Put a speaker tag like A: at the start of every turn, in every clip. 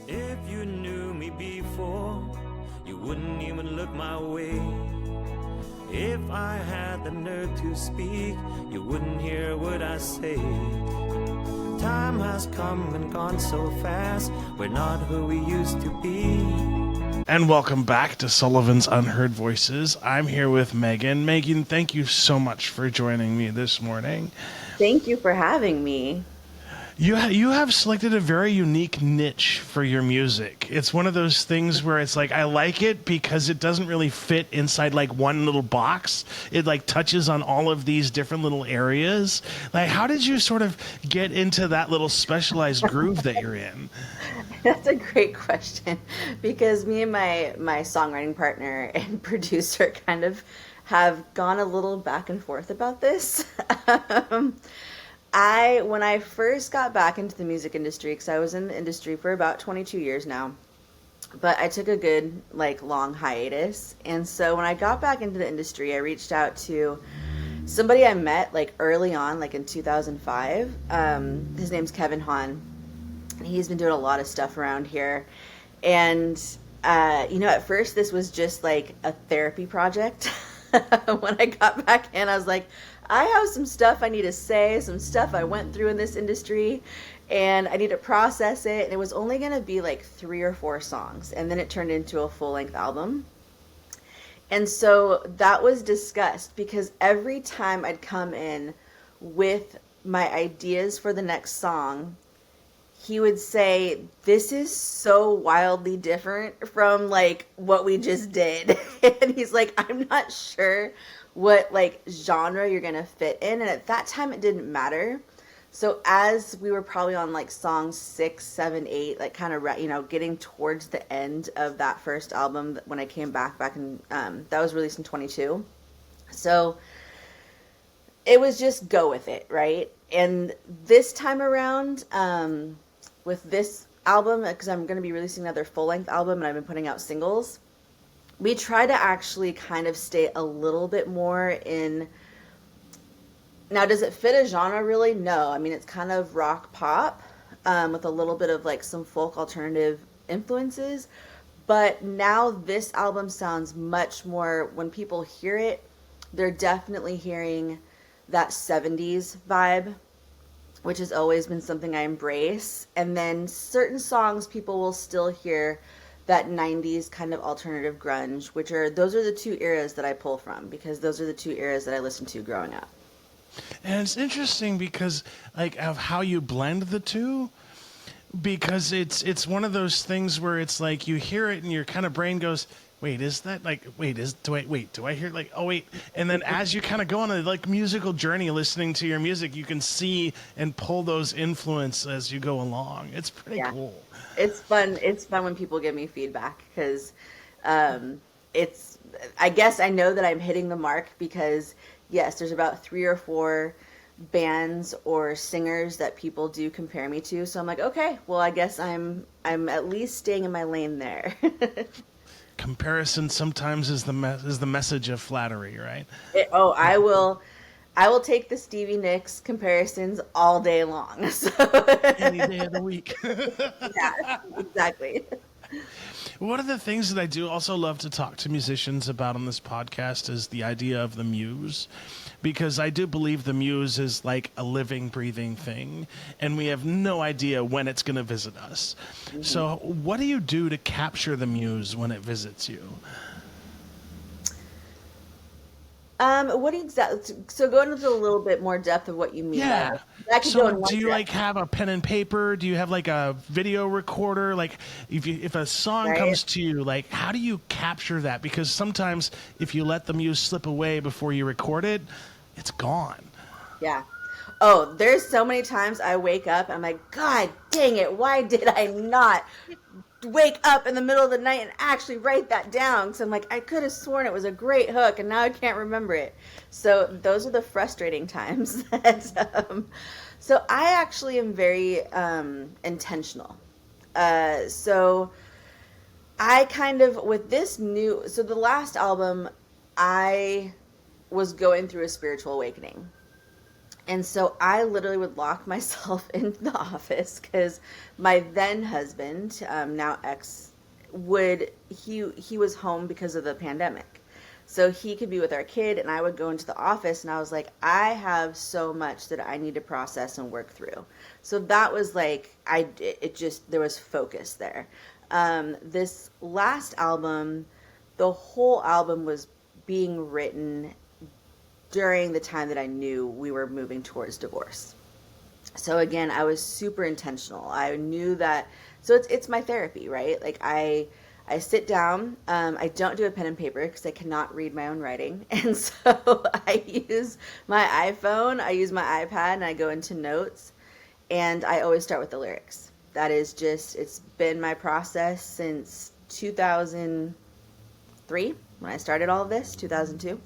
A: If you knew me before, you wouldn't even look my way. If I had the nerve to speak, you wouldn't hear what I say. Time has come and gone so fast, we're not who we used to be.
B: And welcome back to Sullivan's Unheard Voices. I'm here with Meagan. Meagan, thank you so much for joining me this morning.
C: Thank you for having me.
B: You have selected a very unique niche for your music. It's one of those things where it's like, I like it because it doesn't really fit inside like one little box. It like touches on all of these different little areas. Like, how did you sort of get into that little specialized groove that you're in?
C: That's a great question, because me and my songwriting partner and producer kind of have gone a little back and forth about this. When I first got back into the music industry, because I was in the industry for about 22 years now, but I took a good long hiatus. And so when I got back into the industry, I reached out to somebody I met early on, in 2005. His name's Kevin Hahn. He's been doing a lot of stuff around here. And, at first this was just a therapy project. When I got back in, I was like, I have some stuff I need to say, some stuff I went through in this industry, and I need to process it. And it was only going to be 3 or 4 songs. And then it turned into a full-length album. And so that was discussed, because every time I'd come in with my ideas for the next song, he would say, this is so wildly different from what we just did. And he's like, I'm not sure what genre you're gonna fit in. And at that time it didn't matter. So as we were probably on song 6, 7, 8, kind of getting towards the end of that first album, when I came back in that was released in 22. So it was just go with it, right? And this time around, with this album, because I'm going to be releasing another full-length album and I've been putting out singles, we try to actually kind of stay a little bit more in... Now, does it fit a genre really? No. I mean, it's kind of rock pop with a little bit of some folk alternative influences. But now this album sounds much more, when people hear it, they're definitely hearing that 70s vibe, which has always been something I embrace. And then certain songs, people will still hear that 90s kind of alternative grunge, those are the 2 eras that I pull from, because those are the 2 eras that I listened to growing up.
B: And it's interesting because of how you blend the two, because it's one of those things where it's you hear it and your kind of brain goes, wait, is that do I hear oh wait, and then as you kind of go on a musical journey listening to your music, you can see and pull those influences as you go along. It's pretty cool.
C: It's fun when people give me feedback, because I guess I know that I'm hitting the mark, because yes, there's about 3 or 4 bands or singers that people do compare me to, so I'm like, okay, well, I guess I'm at least staying in my lane there.
B: Comparison sometimes is the message of flattery, right?
C: I will take the Stevie Nicks comparisons all day long. So.
B: Any day of the week.
C: Yeah, exactly.
B: One of the things that I do also love to talk to musicians about on this podcast is the idea of the muse, because I do believe the muse is like a living, breathing thing, and we have no idea when it's going to visit us. Mm-hmm. So what do you do to capture the muse when it visits you?
C: What exactly? So go into a little bit more depth of what you mean.
B: Yeah. So do you have a pen and paper? Do you have a video recorder? If a song comes to you, how do you capture that? Because sometimes if you let the muse slip away before you record it, it's gone.
C: Yeah. Oh, there's so many times I wake up and I'm like, God dang it, why did I not wake up in the middle of the night and actually write that down? Because I'm like, I could have sworn it was a great hook and now I can't remember it. So those are the frustrating times. So I actually am very intentional. So I kind of, with this new, so the last album, I was going through a spiritual awakening. And so I literally would lock myself in the office because my then husband, now ex, he was home because of the pandemic. So he could be with our kid, and I would go into the office, and I was like, I have so much that I need to process and work through. So that was like, it just, there was focus there. This last album, the whole album was being written during the time that I knew we were moving towards divorce. So again, I was super intentional. I knew that, so it's my therapy, right? Like I sit down. I don't do a pen and paper because I cannot read my own writing, and so I use my iPhone, I use my iPad, and I go into notes, and I always start with the lyrics. That is just, it's been my process since 2003 when I started all of this, 2002.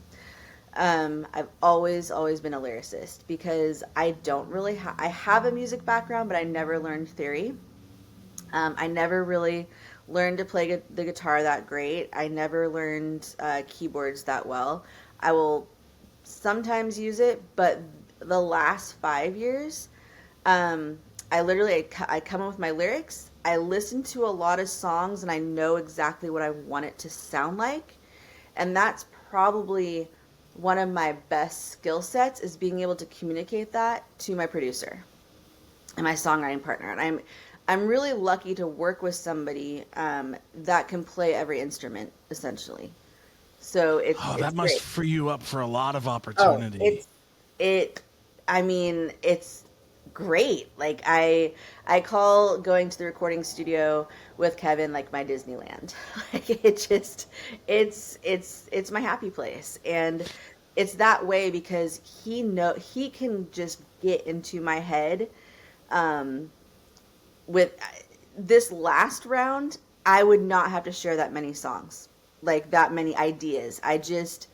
C: I've always been a lyricist because I don't really I have a music background, but I never learned theory. I never really learned to play the guitar that great. I never learned keyboards that well. I will sometimes use it, but the last 5 years, I come up with my lyrics. I listen to a lot of songs and I know exactly what I want it to sound like. And that's probably one of my best skill sets, is being able to communicate that to my producer and my songwriting partner. And I'm really lucky to work with somebody that can play every instrument essentially. So it's
B: That must
C: great.
B: free you up for a lot of
C: Oh,
B: opportunity.
C: it I mean, it's great. Like I call going to the recording studio with Kevin like my Disneyland. Like it just it's my happy place. And it's that way because he can just get into my head. With this last round, I would not have to share that many songs, like that many ideas. I just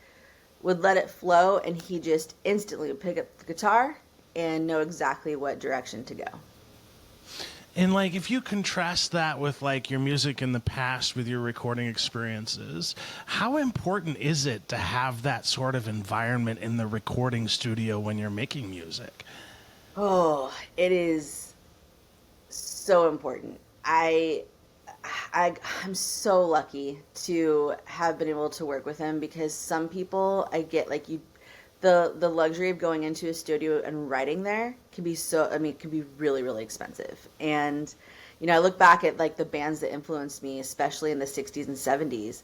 C: would let it flow, and he just instantly would pick up the guitar and know exactly what direction to go.
B: And like, if you contrast that with like your music in the past with your recording experiences, how important is it to have that sort of environment in the recording studio when you're making music?
C: Oh, it is so important. I'm so lucky to have been able to work with him, because some people I get like the luxury of going into a studio and writing there can be it can be really, really expensive. And I look back at like the bands that influenced me, especially in the 60s and 70s.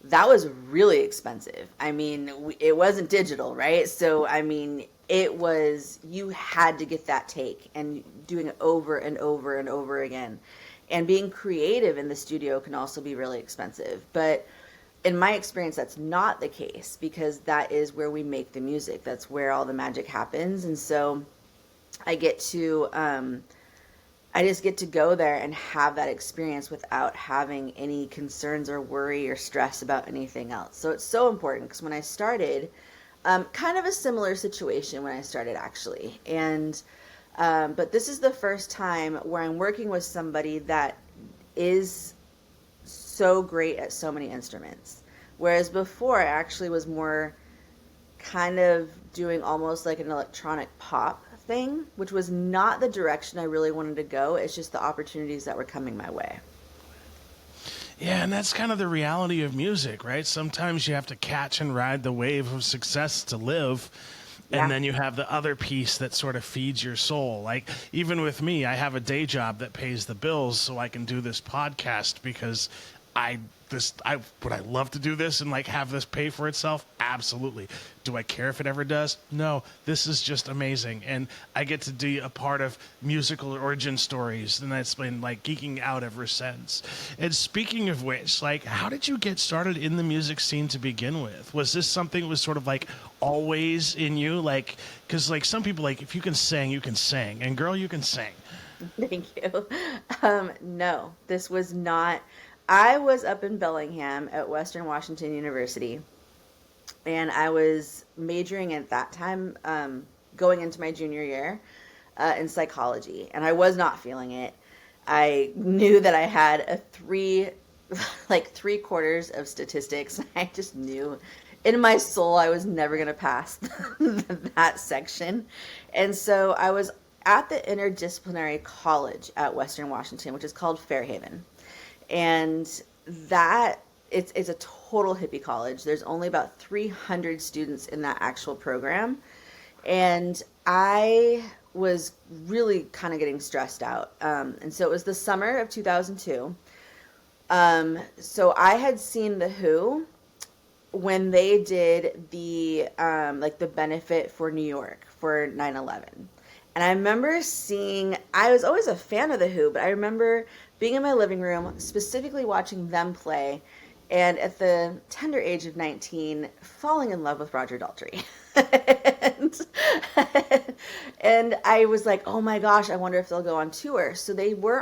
C: That was really expensive. I mean, it wasn't digital, right? So I mean, you had to get that take, and doing it over and over and over again. And being creative in the studio can also be really expensive. But in my experience, that's not the case, because that is where we make the music. That's where all the magic happens. And so I just get to go there and have that experience without having any concerns or worry or stress about anything else. So it's so important, because when I started, kind of a similar situation when I started actually. And but this is the first time where I'm working with somebody that is so great at so many instruments. Whereas before, I actually was more kind of doing almost like an electronic pop thing, which was not the direction I really wanted to go. It's just the opportunities that were coming my way.
B: Yeah, and that's kind of the reality of music, right? Sometimes you have to catch and ride the wave of success to live.
C: Yeah.
B: And then you have the other piece that sort of feeds your soul. Like, even with me, I have a day job that pays the bills so I can do this podcast, because would I love to do this and like have this pay for itself? Absolutely. Do I care if it ever does? No. This is just amazing, and I get to be a part of musical origin stories, and that's been like geeking out ever since. And speaking of which, like, how did you get started in the music scene to begin with? Was this something that was sort of like always in you? Like, because like some people, like, if you can sing, you can sing, and girl, you can sing.
C: Thank you. No, this was not. I was up in Bellingham at Western Washington University, and I was majoring at that time, going into my junior year, in psychology, and I was not feeling it. I knew that I had three quarters of statistics. I just knew in my soul, I was never going to pass that section. And so I was at the interdisciplinary college at Western Washington, which is called Fairhaven. And that it's a total hippie college. There's only about 300 students in that actual program. And I was really kind of getting stressed out. And so it was the summer of 2002. So I had seen The Who when they did the like the benefit for New York for 9/11. And I remember I was always a fan of The Who, but I remember being in my living room, specifically watching them play, and at the tender age of 19, falling in love with Roger Daltrey. and I was like, oh my gosh, I wonder if they'll go on tour. So they were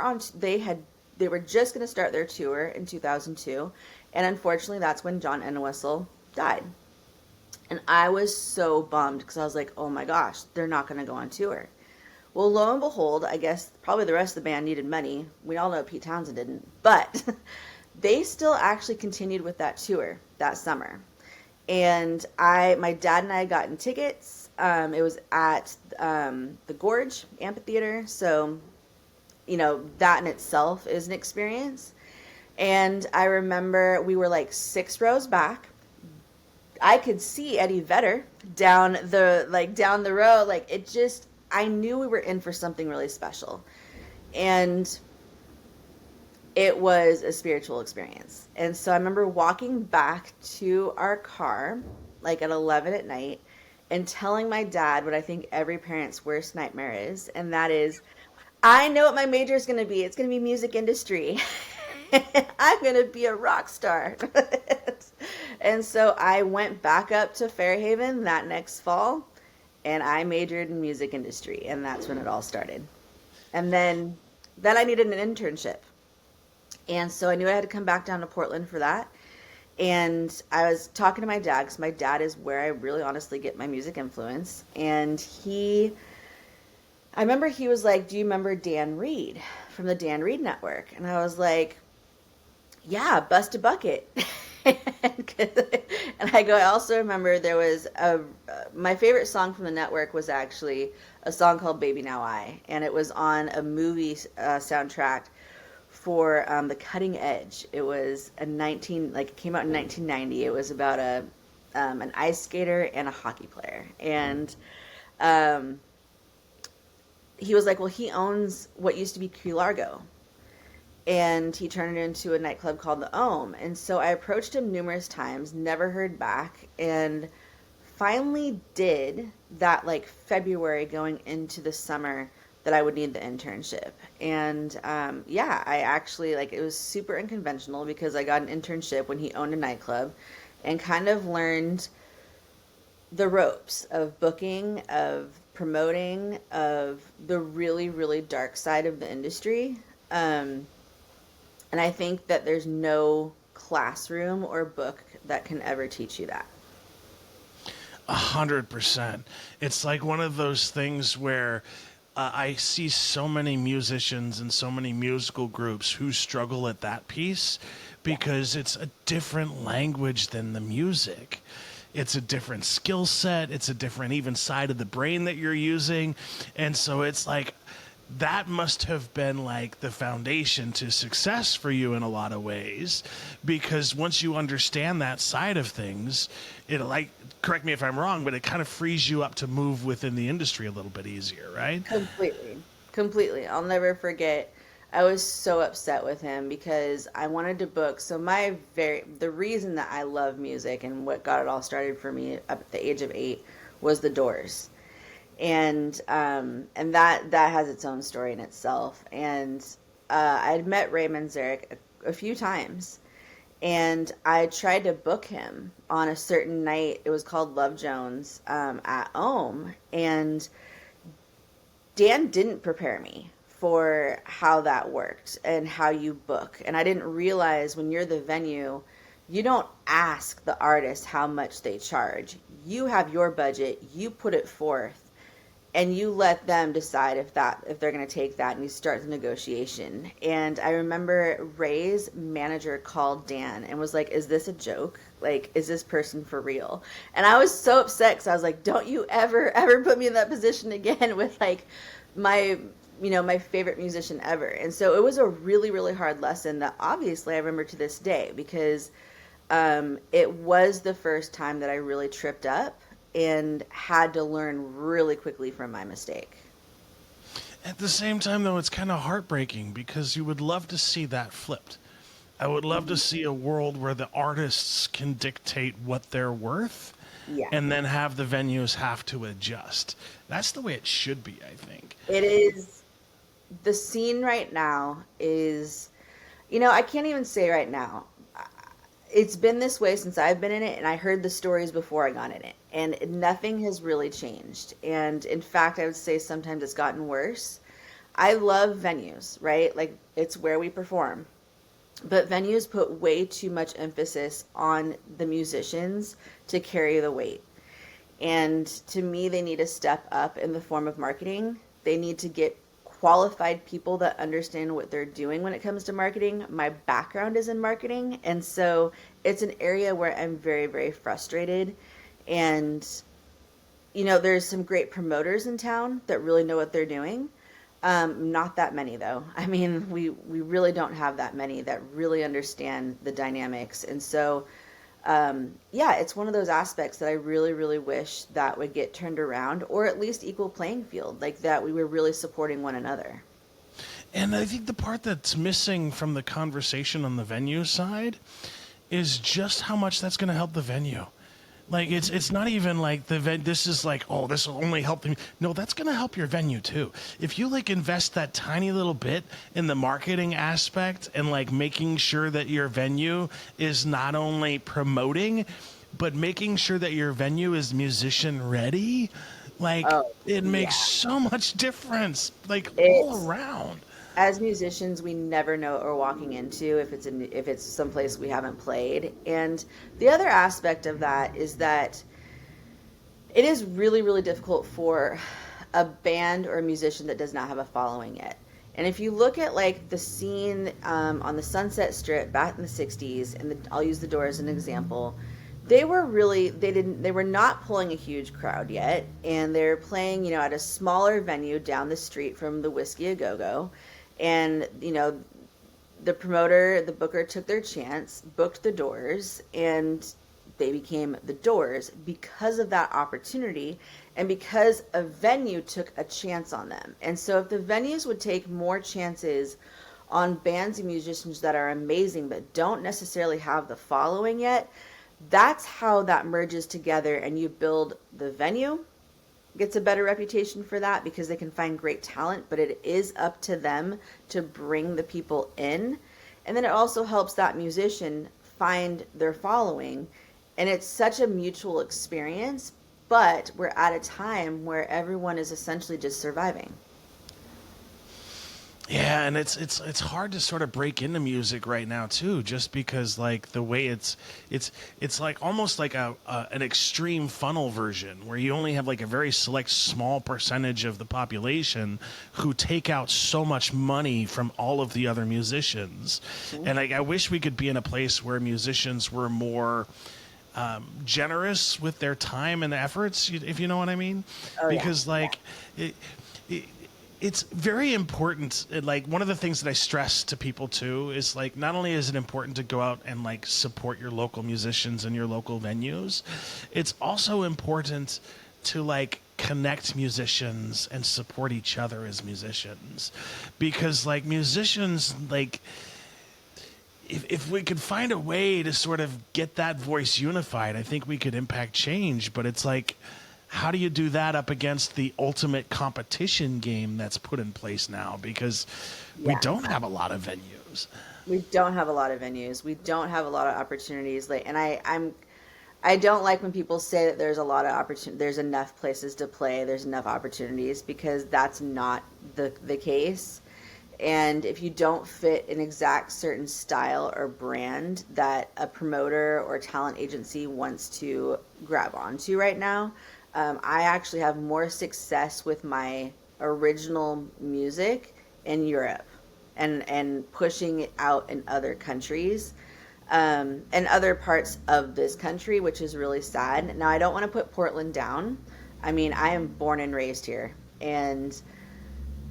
C: just going to start their tour in 2002, and unfortunately that's when John Entwistle died. And I was so bummed because I was like, oh my gosh, they're not going to go on tour. Well, lo and behold, I guess probably the rest of the band needed money. We all know Pete Townsend didn't. But they still actually continued with that tour that summer. And my dad and I had gotten tickets. It was at the Gorge Amphitheater. So, that in itself is an experience. And I remember we were like 6 rows back. I could see Eddie Vedder down the row. Like, it just, I knew we were in for something really special. And it was a spiritual experience. And so I remember walking back to our car, like at 11 at night, and telling my dad what I think every parent's worst nightmare is. And that is, I know what my major is going to be. It's going to be music industry. I'm going to be a rock star. And so I went back up to Fairhaven that next fall, and I majored in music industry, and that's when it all started. And then I needed an internship. And so I knew I had to come back down to Portland for that. And I was talking to my dad, because my dad is where I really honestly get my music influence. And I remember he was like, do you remember Dan Reed from the Dan Reed Network? And I was like, yeah, Bust a Bucket. And I also remember there was my favorite song from the network was actually a song called Baby Now I. And it was on a movie soundtrack for The Cutting Edge. It was it came out in 1990. It was about an ice skater and a hockey player. And he was like, well, he owns what used to be Key Largo. And he turned it into a nightclub called the Ohm. And so I approached him numerous times, never heard back, and finally did that February going into the summer that I would need the internship. And I actually, it was super unconventional because I got an internship when he owned a nightclub and kind of learned the ropes of booking, of promoting, of the really, really dark side of the industry. And I think that there's no classroom or book that can ever teach you that.
B: 100%. It's like one of those things where I see so many musicians and so many musical groups who struggle at that piece because it's a different language than the music. It's a different skill set. It's a different even side of the brain that you're using. And so it's like, that must have been the foundation to success for you in a lot of ways, because once you understand that side of things, correct me if I'm wrong, but it kind of frees you up to move within the industry a little bit easier, right?
C: Completely. I'll never forget. I was so upset with him because I wanted to book. So the reason that I love music and what got it all started for me at the age of 8 was the Doors. And that has its own story in itself. And I'd met Ray Manzarek a few times, and I tried to book him on a certain night. It was called Love Jones at Ohm, and Dan didn't prepare me for how that worked and how you book. And I didn't realize when you're the venue, you don't ask the artist how much they charge. You have your budget, you put it forth, and you let them decide if they're going to take that, and you start the negotiation. And I remember Ray's manager called Dan and was like, is this a joke? Like, is this person for real? And I was so upset because I was like, don't you ever put me in that position again with like my my favorite musician ever. And so it was a really, really hard lesson that obviously I remember to this day, because it was the first time that I really tripped up and had to learn really quickly from my mistake.
B: At the same time, though, it's kind of heartbreaking because you would love to see that flipped. I would love to see a world where the artists can dictate what they're worth,
C: Yeah.
B: and then have the venues have to adjust. That's the way it should be, I think.
C: It is. The scene right now is, I can't even say right now. It's been this way since I've been in it, and I heard the stories before I got in it, and nothing has really changed. And in fact, I would say sometimes it's gotten worse. I love venues, right? Like, it's where we perform. But venues put way too much emphasis on the musicians to carry the weight. And to me, they need to step up in the form of marketing. They need to get qualified people that understand what they're doing when it comes to marketing. My background is in marketing, and so it's an area where I'm very, very frustrated. And there's some great promoters in town that really know what they're doing. Not that many, though. I mean, we really don't have that many that really understand the dynamics. And so it's one of those aspects that I really, really wish that would get turned around, or at least equal playing field, like that we were really supporting one another.
B: And I think the part that's missing from the conversation on the venue side is just how much that's going to help the venue. Like, it's not even like this is like, oh, this will only help them. No, that's going to help your venue too. If you like invest that tiny little bit in the marketing aspect and like making sure that your venue is not only promoting, but making sure that your venue is musician ready, like it makes so much difference, like all around.
C: As musicians, we never know what we're walking into if it's someplace we haven't played. And the other aspect of that is that it is really, really difficult for a band or a musician that does not have a following yet. And if you look at like the scene on the Sunset Strip back in the 60s, and I'll use the Doors as an example, they were not pulling a huge crowd yet, and they're playing at a smaller venue down the street from the Whiskey A Go Go. And, the promoter, the booker took their chance, booked the Doors, and they became the Doors because of that opportunity and because a venue took a chance on them. And so if the venues would take more chances on bands and musicians that are amazing but don't necessarily have the following yet, that's how that merges together, and you build the venue. Gets a better reputation for that because they can find great talent, but it is up to them to bring the people in. And then it also helps that musician find their following. And it's such a mutual experience, but we're at a time where everyone is essentially just surviving.
B: Yeah, and it's hard to sort of break into music right now too, just because like the way it's like almost like an extreme funnel version where you only have like a very select small percentage of the population who take out so much money from all of the other musicians. Mm-hmm. And I wish we could be in a place where musicians were more generous with their time and efforts, if you know what I mean. Because it's very important. Like, one of the things that I stress to people too is like, not only is it important to go out and like support your local musicians and your local venues, it's also important to like connect musicians and support each other as musicians, because like musicians, like if we could find a way to sort of get that voice unified, I think we could impact change. But it's like, how do you do that up against the ultimate competition game that's put in place now? Because we don't have a lot of venues.
C: We don't have a lot of venues. We don't have a lot of opportunities. And I don't like when people say that there's a lot of opportunity. There's enough places to play. There's enough opportunities, because that's not the case. And if you don't fit an exact certain style or brand that a promoter or talent agency wants to grab onto right now, I actually have more success with my original music in Europe and pushing it out in other countries, and other parts of this country, which is really sad. Now, I don't want to put Portland down. I mean, I am born and raised here. And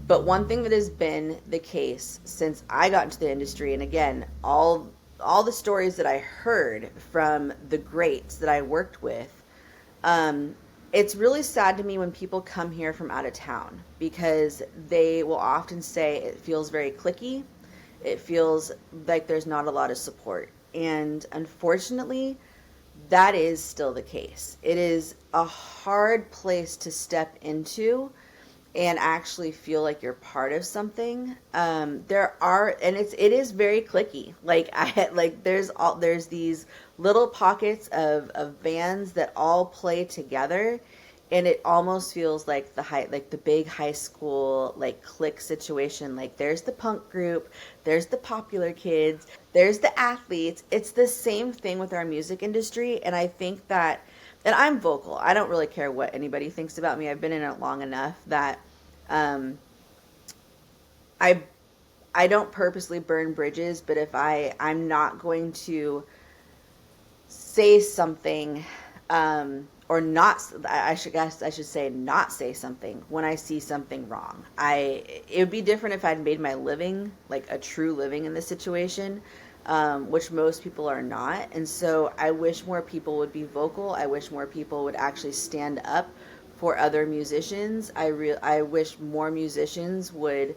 C: but one thing that has been the case since I got into the industry, and again, all the stories that I heard from the greats that I worked with, it's really sad to me when people come here from out of town, because they will often say it feels very cliquey. It feels like there's not a lot of support. And unfortunately, that is still the case. It is a hard place to step into and actually feel like you're part of something. There are, and it is very cliquey. Like there's these little pockets of bands that all play together, and it almost feels like the big high school like clique situation. Like there's the punk group, there's the popular kids, there's the athletes. It's the same thing with our music industry, and I think that, and I'm vocal. I don't really care what anybody thinks about me. I've been in it long enough that I I don't purposely burn bridges, but if I'm not going to say something, or not, I should say not say something when I see something wrong. It would be different if I'd made my living, like a true living in this situation, which most people are not. And so I wish more people would be vocal. I wish more people would actually stand up for other musicians. I wish more musicians would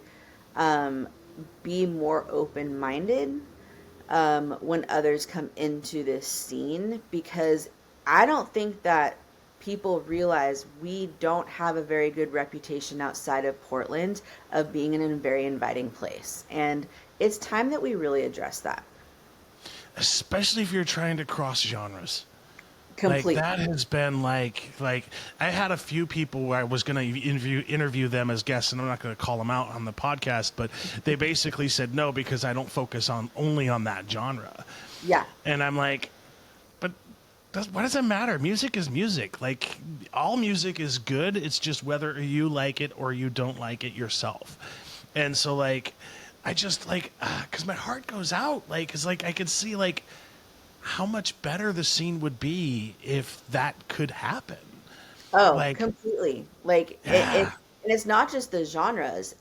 C: be more open-minded when others come into this scene, because I don't think that people realize we don't have a very good reputation outside of Portland of being in a very inviting place. And it's time that we really address that.
B: Especially if you're trying to cross genres.
C: Completely.
B: Like that has been like I had a few people where I was going to interview them as guests, and I'm not going to call them out on the podcast, but they basically said no because I don't focus only on that genre.
C: Yeah.
B: And I'm like, but why does it matter? Music is music. Like all music is good. It's just whether you like it or you don't like it yourself. And so like I just like because my heart goes out, like it's like I could see like how much better the scene would be if that could happen.
C: Oh,
B: like,
C: completely. Like
B: yeah.
C: and it's not just the genres.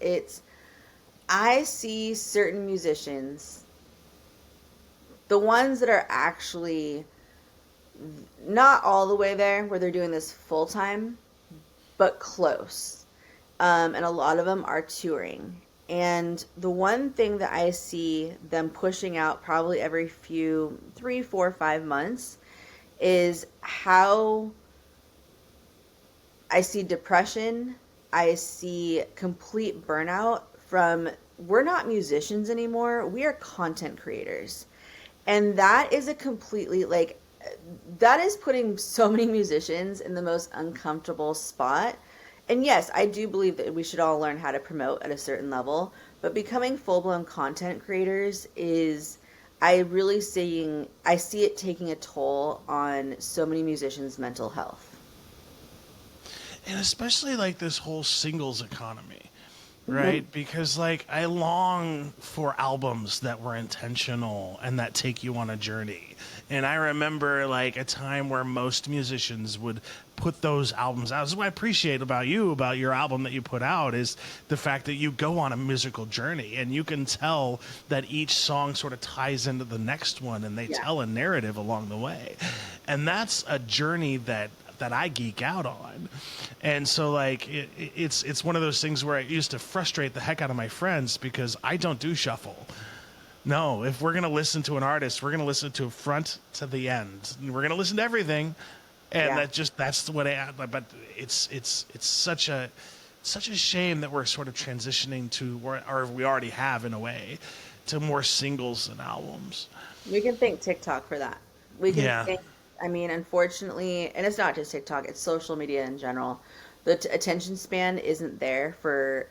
C: I see certain musicians, the ones that are actually not all the way there where they're doing this full time, but close. And a lot of them are touring. And the one thing that I see them pushing out probably every 3, 4, 5 months is how I see depression. I see complete burnout from, we're not musicians anymore. We are content creators. And that is a completely, like, that is putting so many musicians in the most uncomfortable spot. And yes, I do believe that we should all learn how to promote at a certain level, but becoming full-blown content creators I see it taking a toll on so many musicians' mental health.
B: And especially like this whole singles economy. Right? Because like I long for albums that were intentional and that take you on a journey. And I remember like a time where most musicians would put those albums out. This is what I appreciate about your album that you put out, is the fact that you go on a musical journey and you can tell that each song sort of ties into the next one, and they tell a narrative along the way. And that's a journey that I geek out on. And so like it's one of those things where I used to frustrate the heck out of my friends because I don't do shuffle. No, if we're going to listen to an artist, we're going to listen to front to the end. We're going to listen to everything. And that's what but it's such a shame that we're sort of transitioning to, or we already have in a way, to more singles than albums.
C: We can thank TikTok for that. We can thank, I mean, unfortunately, and it's not just TikTok, it's social media in general. The attention span isn't there for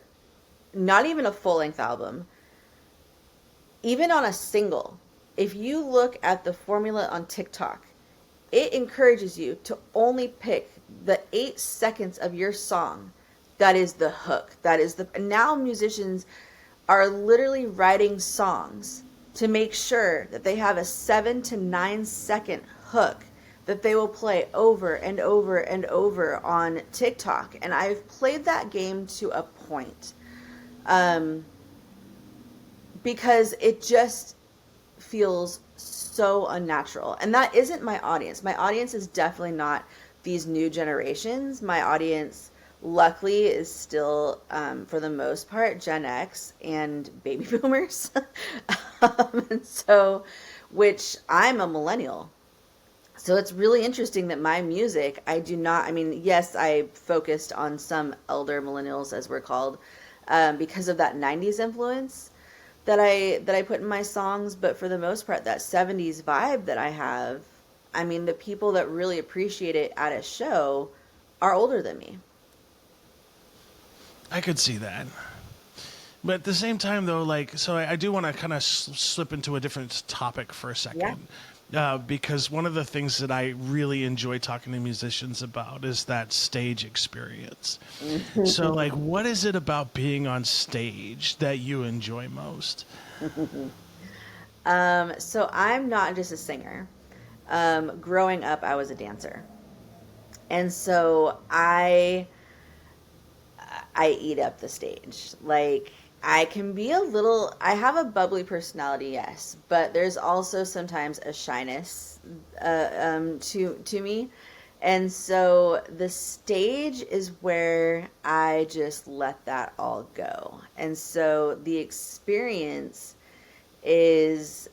C: not even a full-length album. Even on a single, if you look at the formula on TikTok, it encourages you to only pick the 8 seconds of your song that is the hook. That is the, now musicians are literally writing songs to make sure that they have a 7 to 9 second hook that they will play over and over and over on TikTok. And I've played that game to a point. Because it just feels so unnatural. And that isn't my audience. My audience is definitely not these new generations. My audience, luckily, is still, for the most part, Gen X and baby boomers. And so, which I'm a millennial. So it's really interesting that my music, I do not, I mean, yes, I focused on some elder millennials, as we're called, because of that 90s influence that I put in my songs. But for the most part, that 70s vibe that I have, I mean, the people that really appreciate it at a show are older than me.
B: I could see that. But at the same time, though, like, so I do want to kind of slip into a different topic for a second.
C: Yeah.
B: Because one of the things that I really enjoy talking to musicians about is that stage experience. So, like, what is it about being on stage that you enjoy most?
C: So I'm not just a singer. Growing up, I was a dancer. And so I eat up the stage. Like, I can be I have a bubbly personality, yes, but there's also sometimes a shyness to me. And so the stage is where I just let that all go. And so the experience is,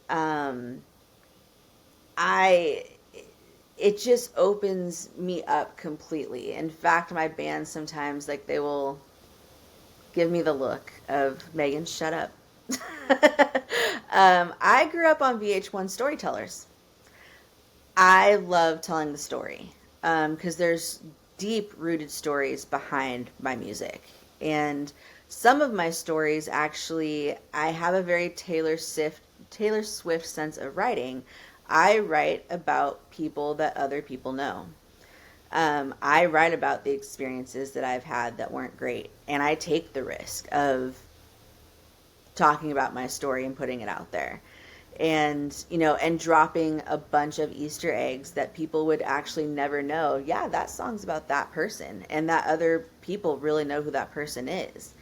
C: it just opens me up completely. In fact, my band sometimes, like, they will give me the look of, Meagan, shut up. I grew up on VH1 Storytellers. I love telling the story because there's deep-rooted stories behind my music. And some of my stories, actually, I have a very Taylor Swift sense of writing. I write about people that other people know. I write about the experiences that I've had that weren't great, and I take the risk of talking about my story and putting it out there, and and dropping a bunch of Easter eggs that people would actually never know. Yeah, that song's about that person, and that other people really know who that person is.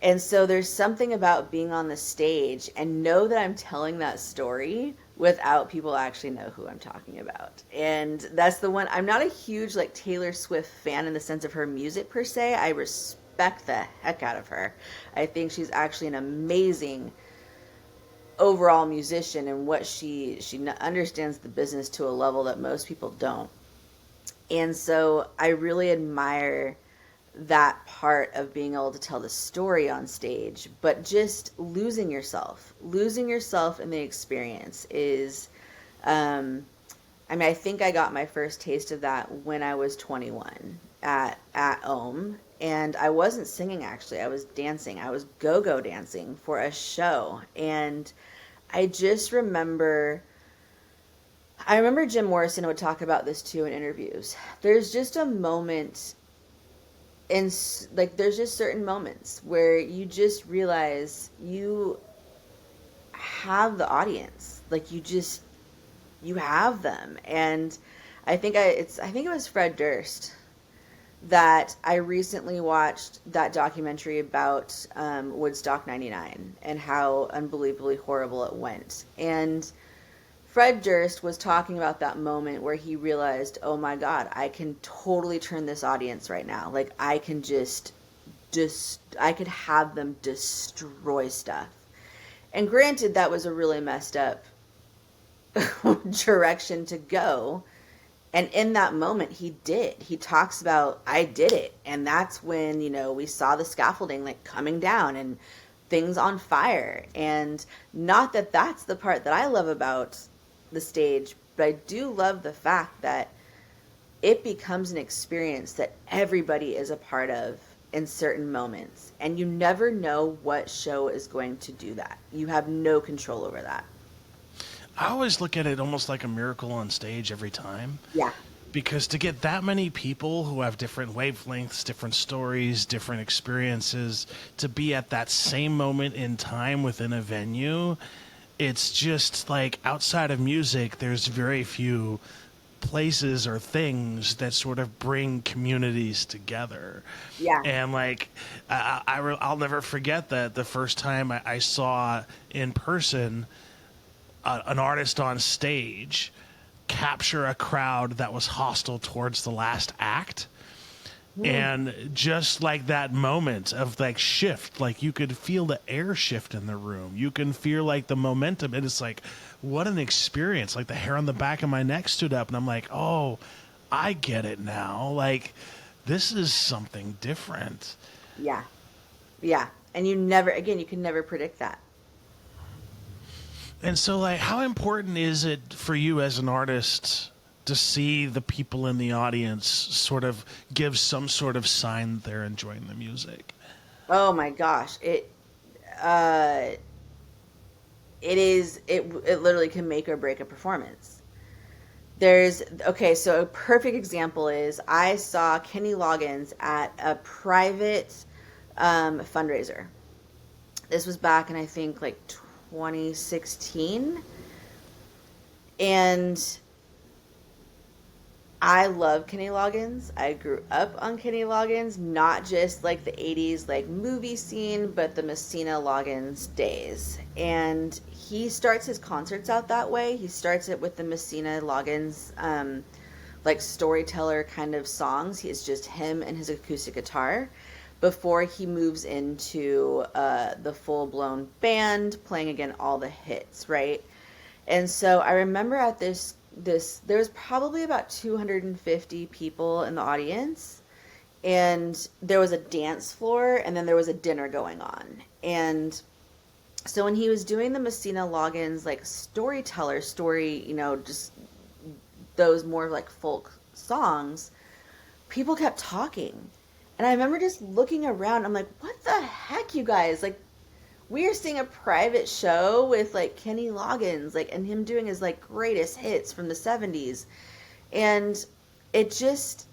C: And so there's something about being on the stage and know that I'm telling that story without people actually know who I'm talking about. And that's the one. I'm not a huge like Taylor Swift fan in the sense of her music per se. I respect the heck out of her. I think she's actually an amazing overall musician, and what she understands the business to a level that most people don't. And so I really admire that part of being able to tell the story on stage, but just losing yourself in the experience is, I think I got my first taste of that when I was 21 at Ohm, and I wasn't singing, actually. I was dancing. I was go-go dancing for a show, and I just remember Jim Morrison would talk about this too in interviews. There's just a moment there's just certain moments where you just realize you have the audience, like you have them. And I think it was Fred Durst that I recently watched that documentary about Woodstock 99 and how unbelievably horrible it went. And Fred Durst was talking about that moment where he realized, oh my God, I can totally turn this audience right now. Like, I can I could have them destroy stuff. And granted, that was a really messed up direction to go. And in that moment, he did. He talks about, I did it. And that's when, we saw the scaffolding like coming down and things on fire. And not that that's the part that I love about the stage, but I do love the fact that it becomes an experience that everybody is a part of in certain moments, and you never know what show is going to do that. You have no control over that.
B: I always look at it almost like a miracle on stage every time.
C: Yeah.
B: because to get that many people who have different wavelengths, different stories, different experiences to be at that same moment in time within a venue, it's just like outside of music, there's very few places or things that sort of bring communities together.
C: Yeah.
B: And like, I'll never forget that the first time I saw in person an artist on stage capture a crowd that was hostile towards the last act. And just like that moment of like shift, like you could feel the air shift in the room. You can feel like the momentum. And it's like, what an experience. Like the hair on the back of my neck stood up and I'm like, oh, I get it now. Like this is something different.
C: Yeah. Yeah. And you can never predict that.
B: And so like, how important is it for you as an artist to see the people in the audience sort of give some sort of sign that they're enjoying the music?
C: Oh my gosh. It literally can make or break a performance. So a perfect example is I saw Kenny Loggins at a private fundraiser. This was back in, I think, like 2016. And I love Kenny Loggins. I grew up on Kenny Loggins, not just like the 80s like movie scene, but the Messina Loggins days. And he starts his concerts out that way. He starts it with the Messina Loggins like storyteller kind of songs. It's just him and his acoustic guitar before he moves into the full-blown band playing again all the hits, right? And so I remember at this there was probably about 250 people in the audience, and there was a dance floor, and then there was a dinner going on. And so when he was doing the Messina Loggins like storyteller story, just those more like folk songs, people kept talking. And I remember just looking around, I'm like, what the heck, you guys? Like, we are seeing a private show with like Kenny Loggins, like, and him doing his like greatest hits from the 70s. And it just,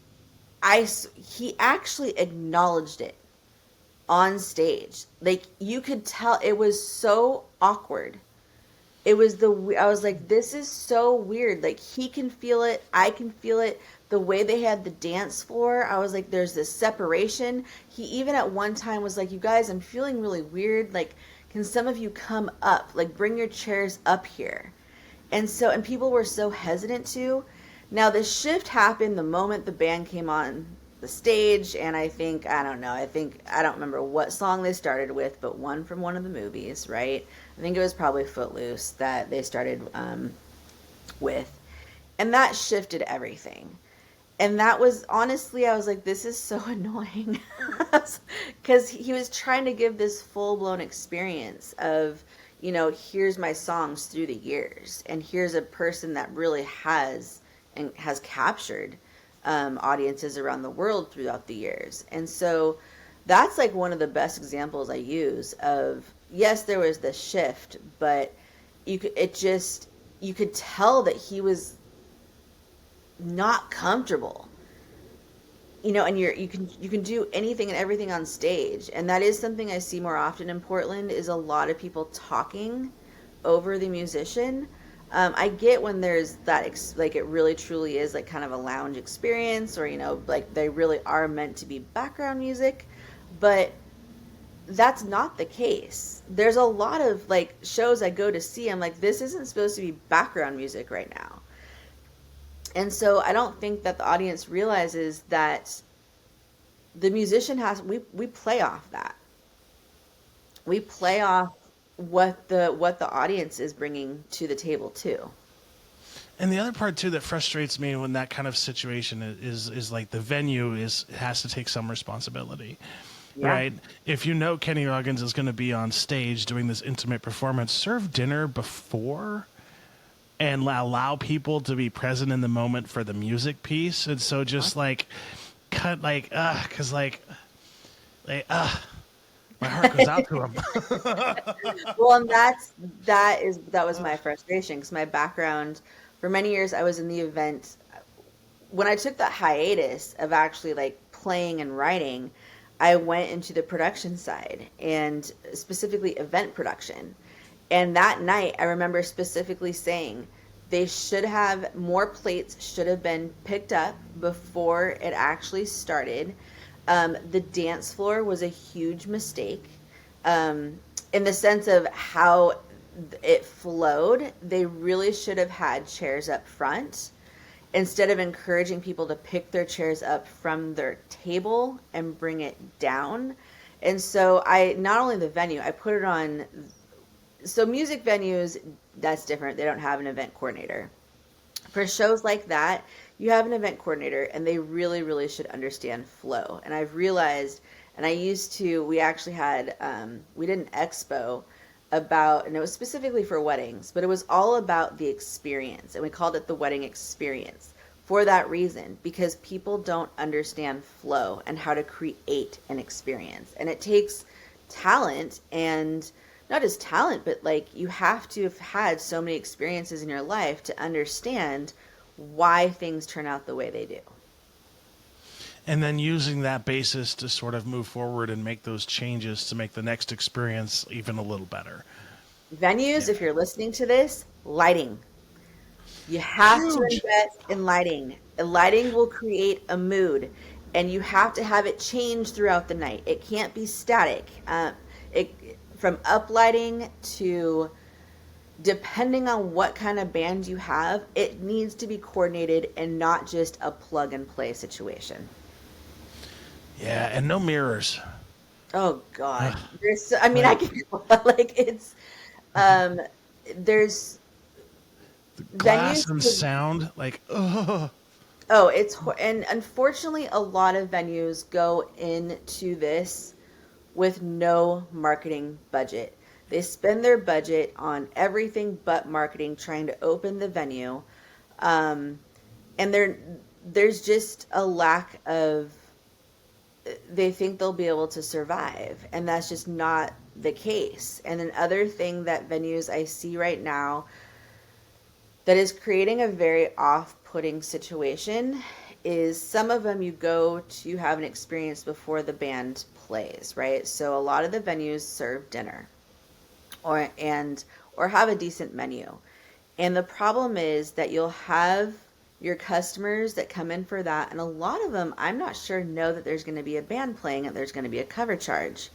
C: he actually acknowledged it on stage. Like, you could tell it was so awkward. I was like, this is so weird. Like, he can feel it. I can feel it. The way they had the dance floor, I was like, there's this separation. He even at one time was like, you guys, I'm feeling really weird. Like, can some of you come up? Like, bring your chairs up here. And people were so hesitant to. Now, the shift happened the moment the band came on the stage. And I don't remember what song they started with, but one from one of the movies, right? I think it was probably Footloose that they started with. And that shifted everything. And that was, honestly, I was like, this is so annoying. Because he was trying to give this full-blown experience of, here's my songs through the years. And here's a person that really has captured audiences around the world throughout the years. And so that's like one of the best examples I use of, yes, there was the shift, but you could tell that he was not comfortable, and you can do anything and everything on stage. And that is something I see more often in Portland, is a lot of people talking over the musician. I get when there's that like it really truly is like kind of a lounge experience, or like they really are meant to be background music, but that's not the case. There's a lot of like shows I go to see, I'm like, this isn't supposed to be background music right now. And so I don't think that the audience realizes that the musician we play off that. We play off what the audience is bringing to the table too.
B: And the other part too that frustrates me when that kind of situation is like the venue has to take some responsibility. Yeah. Right? If Kenny Loggins is going to be on stage doing this intimate performance, serve dinner before and allow people to be present in the moment for the music piece. And so just like cut like, cause like my heart goes out to him.
C: Well, and that was my frustration, because my background for many years, I was in the event when I took that hiatus of actually like playing and writing, I went into the production side and specifically event production. And that night, I remember specifically saying they should have more plates should have been picked up before it actually started. The dance floor was a huge mistake, in the sense of how it flowed. They really should have had chairs up front instead of encouraging people to pick their chairs up from their table and bring it down. And so I, not only the venue, I put it on. So music venues, that's different. They don't have an event coordinator. For shows like that, you have an event coordinator, and they really, really should understand flow. And I've realized, and I used to, we actually had, we did an expo about, and it was specifically for weddings, but it was all about the experience, and we called it the wedding experience for that reason, because people don't understand flow and how to create an experience. And it takes talent, and not just talent, but like you have to have had so many experiences in your life to understand why things turn out the way they do.
B: And then using that basis to sort of move forward and make those changes to make the next experience even a little better.
C: Venues, if you're listening to this, lighting. You have to
B: Huge.
C: invest in lighting. Lighting will create a mood, and you have to have it change throughout the night. It can't be static. From uplighting to, depending on what kind of band you have, it needs to be coordinated and not just a plug and play situation.
B: Yeah, and no mirrors.
C: Oh God, there's. I mean, I can like it's. There's
B: Glass
C: venues.
B: and sound, like, ugh.
C: Oh, and unfortunately, a lot of venues go into this with no marketing budget. They spend their budget on everything but marketing, trying to open the venue, and there's just a lack of. They think they'll be able to survive, and that's just not the case. And another thing that venues I see right now that is creating a very off-putting situation is some of them you go to have an experience before the band plays, right? So a lot of the venues serve dinner or have a decent menu. And the problem is that you'll have your customers that come in for that, and a lot of them, I'm not sure, know that there's going to be a band playing and there's going to be a cover charge.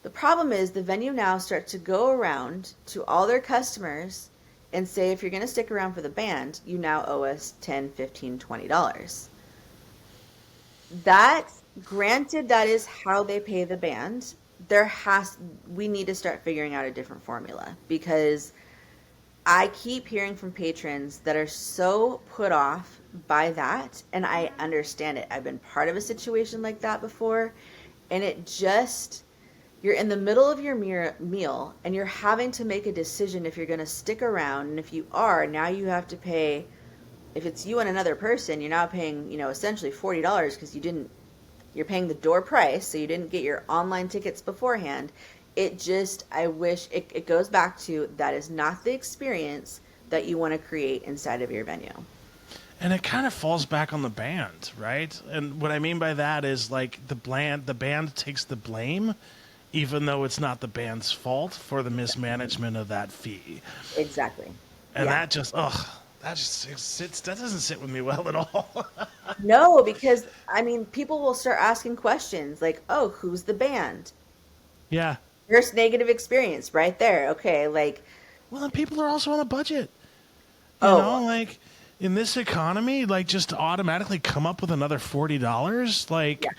C: The problem is the venue now starts to go around to all their customers and say, if you're going to stick around for the band, you now owe us $10, $15, $20. That, granted, that is how they pay the band. We need to start figuring out a different formula, because I keep hearing from patrons that are so put off by that, and I understand it. I've been part of a situation like that before, and it just, you're in the middle of your meal, and you're having to make a decision if you're going to stick around, and if you are, now you have to pay, if it's you and another person, you're now paying, essentially $40 because you're paying the door price, so you didn't get your online tickets beforehand. I wish it goes back to, that is not the experience that you want to create inside of your venue.
B: And it kind of falls back on the band, right? And what I mean by that is, like, the band takes the blame, even though it's not the band's fault, for the mismanagement of that fee.
C: Exactly.
B: And
C: Yeah.
B: that doesn't sit with me well at all.
C: No, because, people will start asking questions like, oh, who's the band?
B: Yeah.
C: First negative experience right there. Okay, like.
B: Well, and people are also on a budget. Like, in this economy, like, just to automatically come up with another $40, like,
C: Yeah.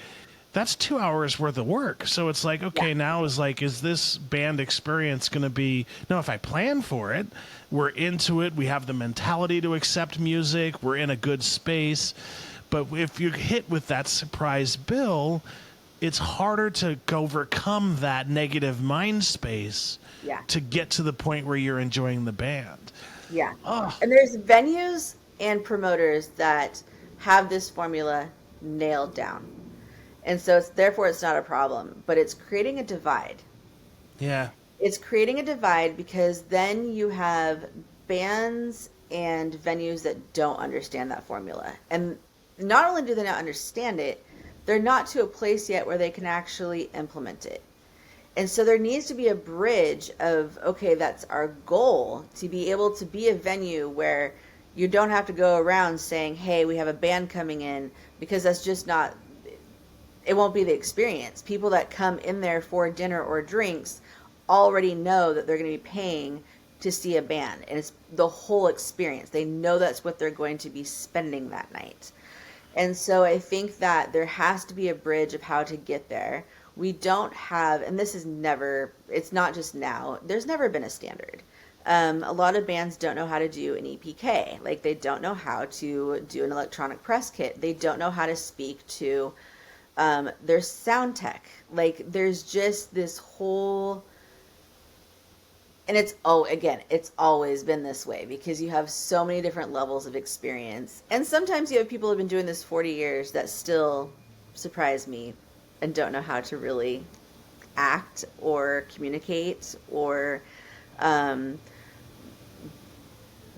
B: that's 2 hours worth of work. So it's like, okay, now is this band experience going to be, no, if I plan for it, we're into it, we have the mentality to accept music, we're in a good space. But if you're hit with that surprise bill, it's harder to overcome that negative mind space to get to the point where you're enjoying the band.
C: Yeah.
B: Oh.
C: And there's venues and promoters that have this formula nailed down. And so therefore it's not a problem, but it's creating a divide.
B: Yeah.
C: It's creating a divide because then you have bands and venues that don't understand that formula. And not only do they not understand it, they're not to a place yet where they can actually implement it. And so there needs to be a bridge of, okay, that's our goal, to be able to be a venue where you don't have to go around saying, hey, we have a band coming in, because that's just not, it won't be the experience. People that come in there for dinner or drinks already know that they're going to be paying to see a band, and it's the whole experience. They know that's what they're going to be spending that night. And so I think that there has to be a bridge of how to get there. We don't have, and this is never, it's not just now, there's never been a standard. A lot of bands don't know how to do an EPK. Like, they don't know how to do an electronic press kit. They don't know how to speak to their sound tech. Like, there's just this whole, and it's, oh, again, it's always been this way, because you have so many different levels of experience. And sometimes you have people who have been doing this 40 years that still surprise me and don't know how to really act or communicate or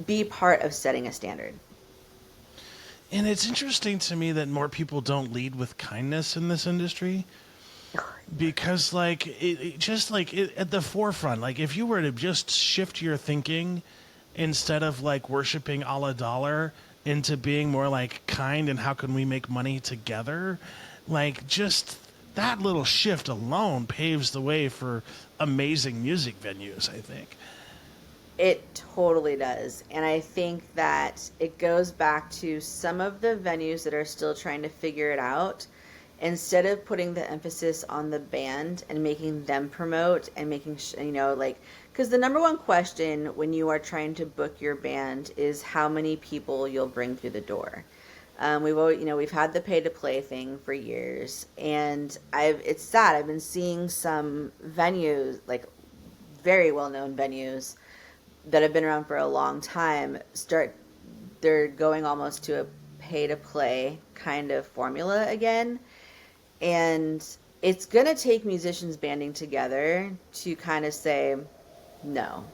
C: be part of setting a standard.
B: And it's interesting to me that more people don't lead with kindness in this industry, because like it just like at the forefront, like if you were to just shift your thinking instead of like worshiping a la dollar into being more like kind and how can we make money together, like just that little shift alone paves the way for amazing music venues, I think.
C: It totally does. And I think that it goes back to some of the venues that are still trying to figure it out. Instead of putting the emphasis on the band and making them promote and making, like, because the number one question when you are trying to book your band is how many people you'll bring through the door. We've had the pay to play thing for years, and it's sad. I've been seeing some venues, like very well known venues that have been around for a long time, they're going almost to a pay to play kind of formula again. And it's going to take musicians banding together to kind of say, no,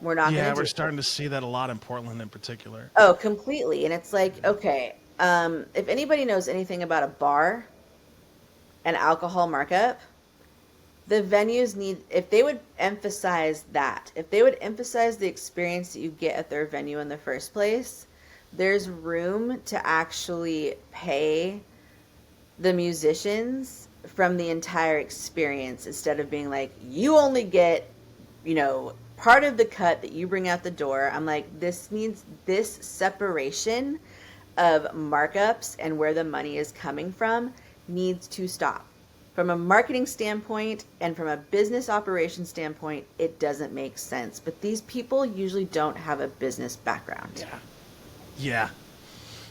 C: we're not going to do it.
B: Yeah, we're starting to see that a lot in Portland in particular.
C: Oh, completely. And it's like, okay, if anybody knows anything about a bar and alcohol markup, the venues need, if they would emphasize that, if they would emphasize the experience that you get at their venue in the first place, there's room to actually pay the musicians from the entire experience, instead of being like, you only get, part of the cut that you bring out the door. I'm like, this separation of markups and where the money is coming from needs to stop. From a marketing standpoint and from a business operation standpoint, it doesn't make sense. But these people usually don't have a business background.
B: Yeah,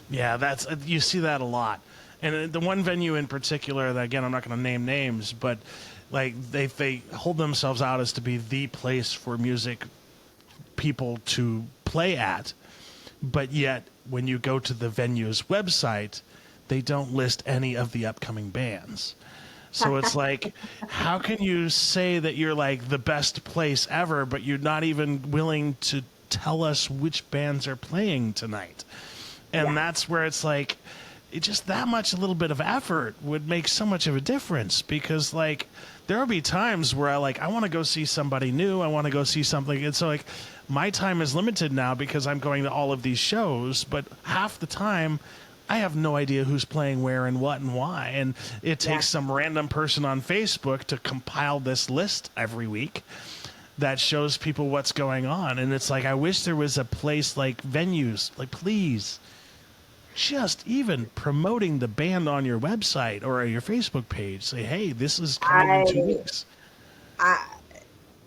B: that's, you see that a lot. And the one venue in particular that, again, I'm not going to name names, but like they hold themselves out as to be the place for music people to play at. But yet, when you go to the venue's website, they don't list any of the upcoming bands. So it's like, how can you say that you're like the best place ever, but you're not even willing to tell us which bands are playing tonight? And that's where it's like, it just that much, a little bit of effort would make so much of a difference, because like there will be times where I want to go see somebody new. I want to go see something. And so like my time is limited now because I'm going to all of these shows, but half the time I have no idea who's playing where and what and why. And it takes some random person on Facebook to compile this list every week that shows people what's going on. And it's like, I wish there was a place like venues, like, please, just even promoting the band on your website or your Facebook page. Say, hey, this is coming in 2 weeks.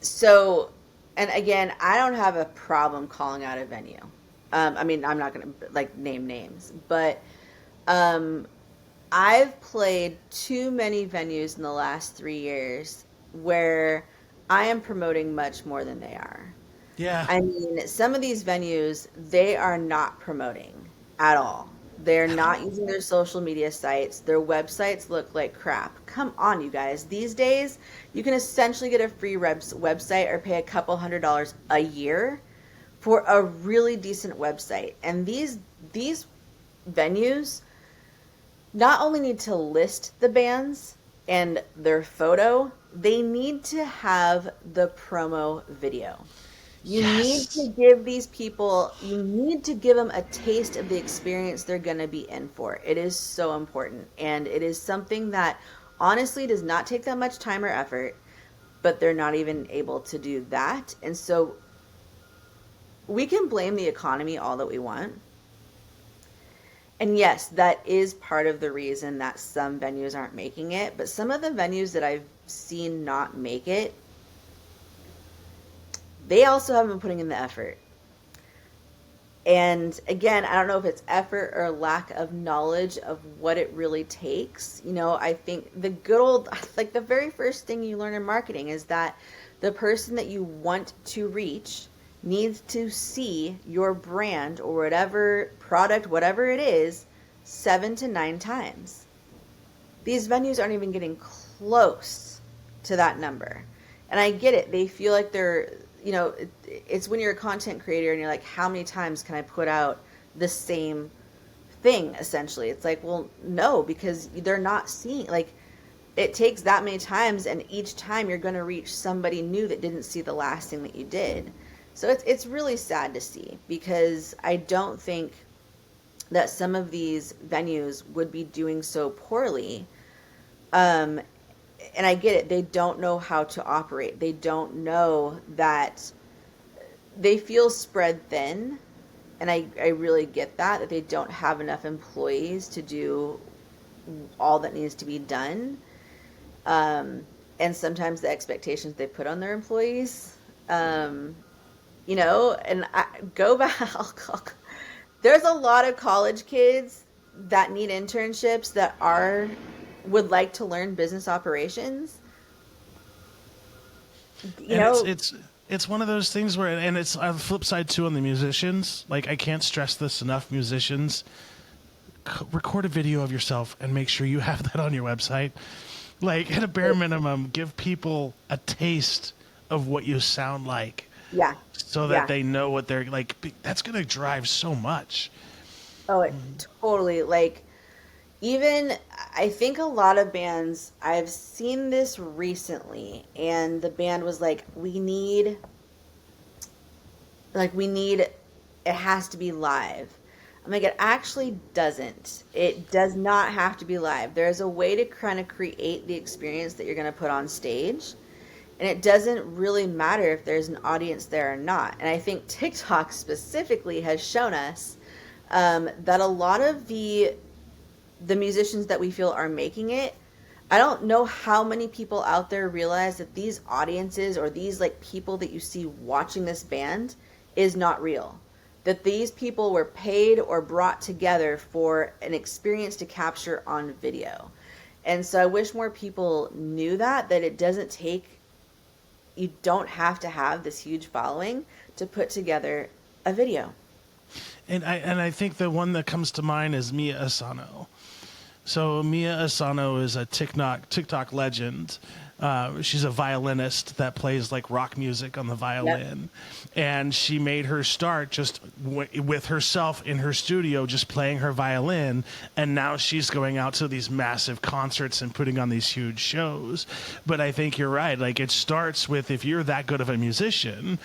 C: So, and again, I don't have a problem calling out a venue. I mean, I'm not going to like name names, but I've played too many venues in the last 3 years where I am promoting much more than they are.
B: Yeah.
C: I mean, some of these venues, they are not promoting at all. They're not using their social media sites. Their websites look like crap. Come on, you guys. These days, you can essentially get a free website or pay a couple $100 a year for a really decent website. And these venues not only need to list the bands and their photo, they need to have the promo video. You need to give these people, you need to give them a taste of the experience they're going to be in for. It is so important. And it is something that honestly does not take that much time or effort, but they're not even able to do that. And so we can blame the economy all that we want. And yes, that is part of the reason that some venues aren't making it. But some of the venues that I've seen not make it, they also haven't been putting in the effort. And again, I don't know if it's effort or lack of knowledge of what it really takes. You know, I think the good old, like the very first thing you learn in marketing is that the person that you want to reach needs to see your brand or whatever product, whatever it is, 7 to 9 times. These venues aren't even getting close to that number. And I get it. They feel like they're, you know, it's when you're a content creator and you're like, how many times can I put out the same thing, essentially? It's like, well, no, because they're not seeing, like, it takes that many times, and each time you're going to reach somebody new that didn't see the last thing that you did. So it's really sad to see, because I don't think that some of these venues would be doing so poorly. And I get it. They don't know how to operate. They don't know that they feel spread thin. And I really get that they don't have enough employees to do all that needs to be done. And sometimes the expectations they put on their employees, you know, and I go back. There's a lot of college kids that need internships that would like to learn business operations. You know,
B: it's one of those things where, and it's on the flip side too on the musicians. Like, I can't stress this enough. Musicians, record a video of yourself and make sure you have that on your website. Like, at a bare minimum, give people a taste of what you sound like.
C: Yeah.
B: So that they know what they're like. That's going to drive so much.
C: Oh, it totally, like, even I think a lot of bands, I've seen this recently, and the band was like, we need, it has to be live. I'm like, it actually doesn't. It does not have to be live. There's a way to kind of create the experience that you're going to put on stage. And it doesn't really matter if there's an audience there or not. And I think TikTok specifically has shown us that a lot of the musicians that we feel are making it, I don't know how many people out there realize that these audiences or these like people that you see watching this band is not real. That these people were paid or brought together for an experience to capture on video. And so I wish more people knew that it doesn't take, you don't have to have this huge following to put together a video.
B: And I think the one that comes to mind is Mia Asano. So Mia Asano is a TikTok legend. She's a violinist that plays like rock music on the violin. Yep. And she made her start just with herself in her studio, just playing her violin. And now she's going out to these massive concerts and putting on these huge shows. But I think you're right. Like, it starts with, if you're that good of a musician,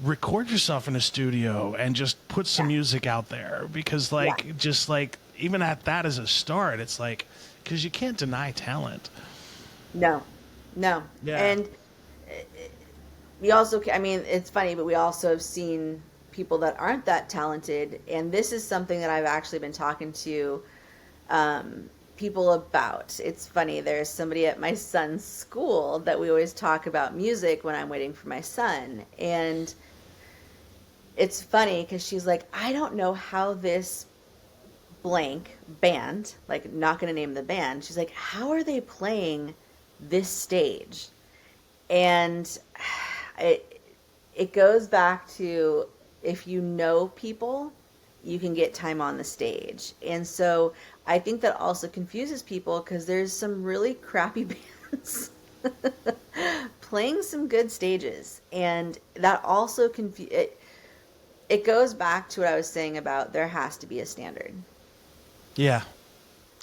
B: record yourself in a studio and just put some music out there, because just like, even at that as a start, it's like, because you can't deny talent.
C: No. Yeah. And we also, I mean, it's funny, but we also have seen people that aren't that talented. And this is something that I've actually been talking to people about. It's funny. There's somebody at my son's school that we always talk about music when I'm waiting for my son. And it's funny because she's like, I don't know how this blank band, like, not going to name the band. She's like, how are they playing this stage? And it goes back to, if you know people, you can get time on the stage. And so I think that also confuses people, because there's some really crappy bands playing some good stages, and that also it goes back to what I was saying about there has to be a standard.
B: Yeah.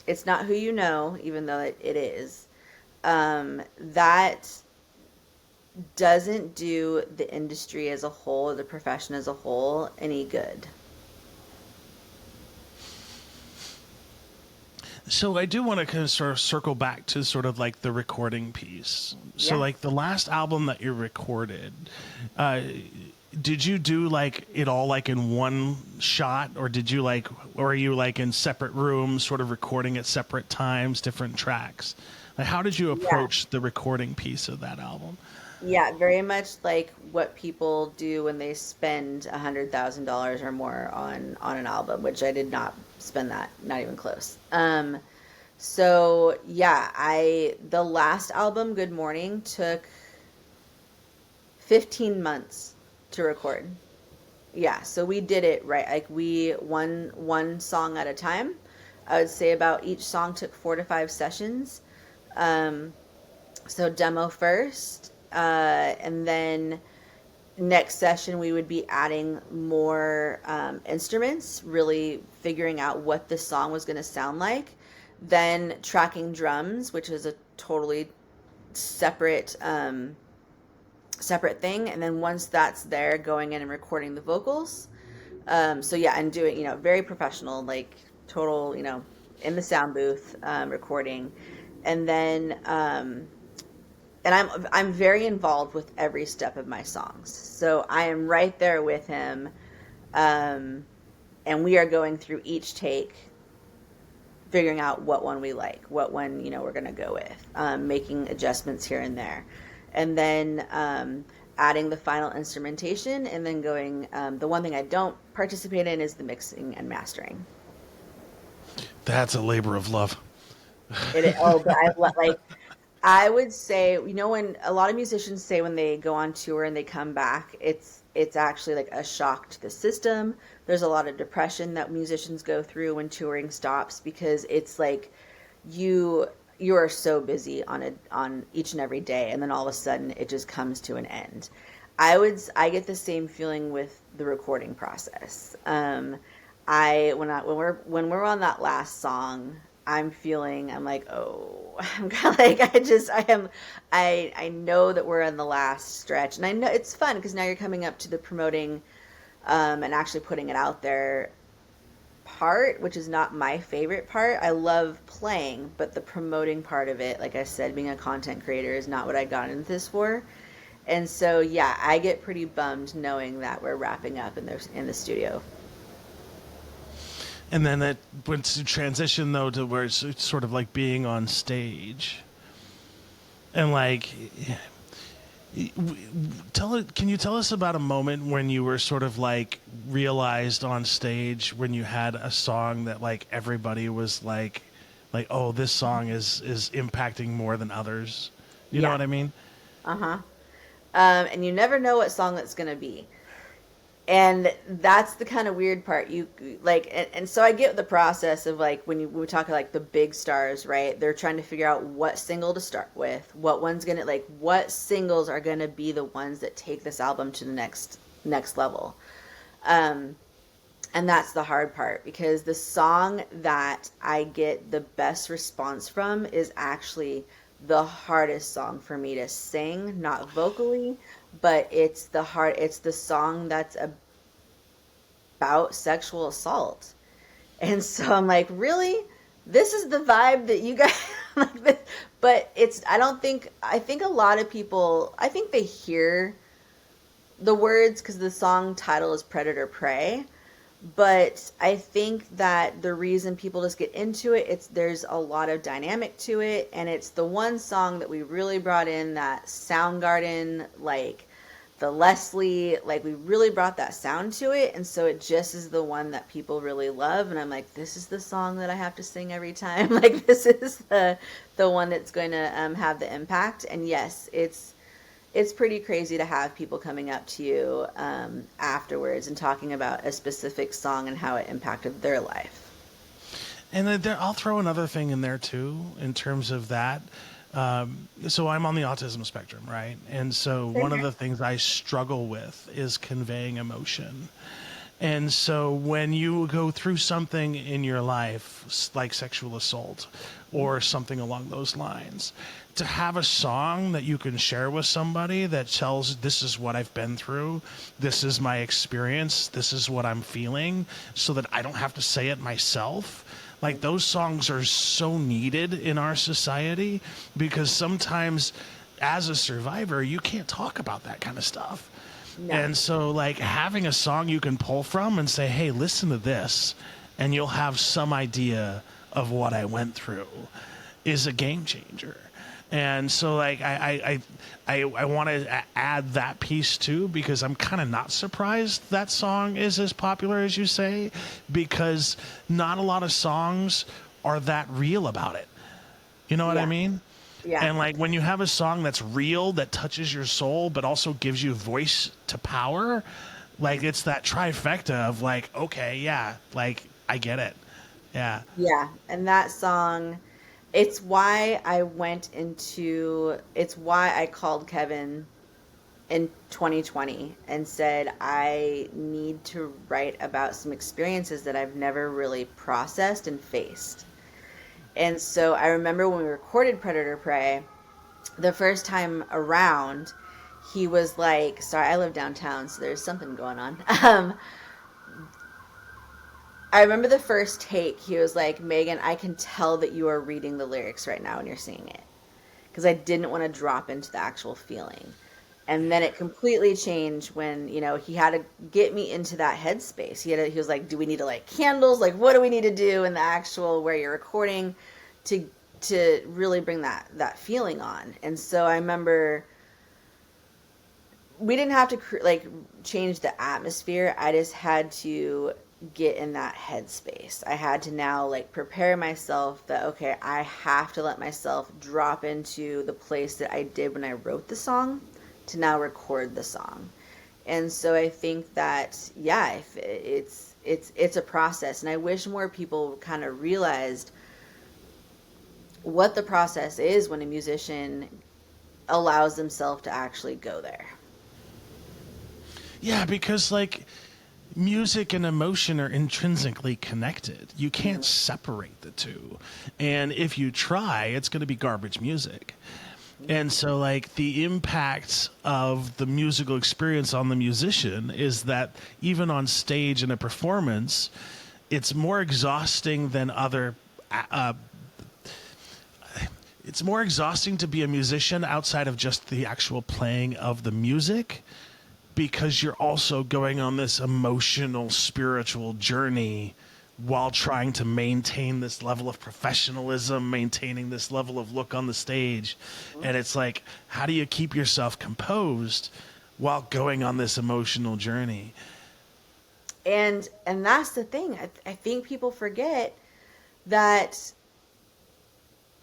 C: It's not who you know, even though it is. That doesn't do the industry as a whole, or the profession as a whole, any good.
B: So I do want to kind of sort of circle back to sort of like the recording piece. So
C: Yeah.
B: like the last album that you recorded, uh, did you do like it all like in one shot, or did you like, or are you like in separate rooms, sort of recording at separate times, different tracks? Like how did you
C: Yeah.
B: approach the recording piece of that album?
C: Yeah, very much like what people do when they spend $100,000 or more on an album, which I did not spend that, not even close. So yeah, the last album, Good Morning, took 15 months to record. Yeah, so we did it right. Like we one song at a time. I would say about each song took 4 to 5 sessions. Um, so demo first, and then next session we would be adding more instruments, really figuring out what the song was going to sound like. Then tracking drums, which is a totally separate separate thing. And then once that's there, going in and recording the vocals. So yeah, and doing, very professional, like total, in the sound booth, recording. And then and I'm very involved with every step of my songs. So I am right there with him, and we are going through each take, figuring out what one we like, what one we're gonna go with, making adjustments here and there, and then adding the final instrumentation, and then going. The one thing I don't participate in is the mixing and mastering.
B: That's a labor of love.
C: But like I would say, when a lot of musicians say when they go on tour and they come back, it's actually like a shock to the system. There's a lot of depression that musicians go through when touring stops, because it's like you are so busy on each and every day, and then all of a sudden it just comes to an end. I get the same feeling with the recording process. When we're on that last song, I'm like, oh, I'm kind of like, I know that we're in the last stretch, and I know it's fun because now you're coming up to the promoting, and actually putting it out there part, which is not my favorite part. I love playing, but the promoting part of it, like I said, being a content creator is not what I got into this for. And so, yeah, I get pretty bummed knowing that we're wrapping up in the studio.
B: And then it went to transition though to where it's sort of like being on stage, and like, can you tell us about a moment when you were sort of like realized on stage when you had a song that like everybody was like, oh, this song is impacting more than others. You know what I mean?
C: Uh-huh. And you never know what song that's going to be. And that's the kind of weird part. You like, and so I get the process of like when we talk like the big stars, right? They're trying to figure out what single to start with, what singles are gonna be the ones that take this album to the next level. And that's the hard part, because the song that I get the best response from is actually the hardest song for me to sing, not vocally, but it's the song that's about sexual assault. And so I'm like, really? This is the vibe that you guys like this? But I think a lot of people, I think they hear the words because the song title is Predator Prey. But I think that the reason people just get into it, there's a lot of dynamic to it, and it's the one song that we really brought in that Soundgarden, like the Leslie, like we really brought that sound to it, and so it just is the one that people really love, and I'm like, this is the song that I have to sing every time. Like this is the one that's going to have the impact. And yes, it's pretty crazy to have people coming up to you afterwards and talking about a specific song and how it impacted their life.
B: And then I'll throw another thing in there too, in terms of that. So I'm on the autism spectrum, right? And so one of the things I struggle with is conveying emotion. And so when you go through something in your life, like sexual assault or something along those lines, to have a song that you can share with somebody that tells, this is what I've been through, this is my experience, this is what I'm feeling, so that I don't have to say it myself. Like, those songs are so needed in our society, because sometimes as a survivor, you can't talk about that kind of stuff.
C: No.
B: And so, like, having a song you can pull from and say, hey, listen to this, and you'll have some idea of what I went through, is a game changer. And so, like, I want to add that piece too, because I'm kind of not surprised that song is as popular as you say, because not a lot of songs are that real about it. You know what I mean?
C: Yeah.
B: And like, when you have a song that's real, that touches your soul, but also gives you voice to power, like, it's that trifecta of like, okay, yeah, like, I get it. Yeah.
C: Yeah. And that song, it's why I called Kevin in 2020 and said, I need to write about some experiences that I've never really processed and faced. And so I remember when we recorded Predator Prey, the first time around, he was like, sorry, I live downtown, so there's something going on. I remember the first take, he was like, Meagan, I can tell that you are reading the lyrics right now and you're singing it. Because I didn't want to drop into the actual feeling. And then it completely changed when, he had to get me into that headspace. He was like, do we need to light candles? Like, what do we need to do in the actual, where you're recording to really bring that feeling on? And so I remember we didn't have to change the atmosphere. I just had to get in that headspace. I had to now prepare myself that, okay, I have to let myself drop into the place that I did when I wrote the song to now record the song. And so I think that, yeah, it's a process. And I wish more people kind of realized what the process is when a musician allows themselves to actually go there.
B: Yeah, because music and emotion are intrinsically connected. You can't separate the two. And if you try, it's going to be garbage music. And so the impact of the musical experience on the musician is that even on stage in a performance, it's more exhausting than it's more exhausting to be a musician outside of just the actual playing of the music, because you're also going on this emotional, spiritual journey while trying to maintain this level of professionalism, maintaining this level of look on the stage. And it's like, how do you keep yourself composed while going on this emotional journey?
C: And that's the thing. I think people forget that,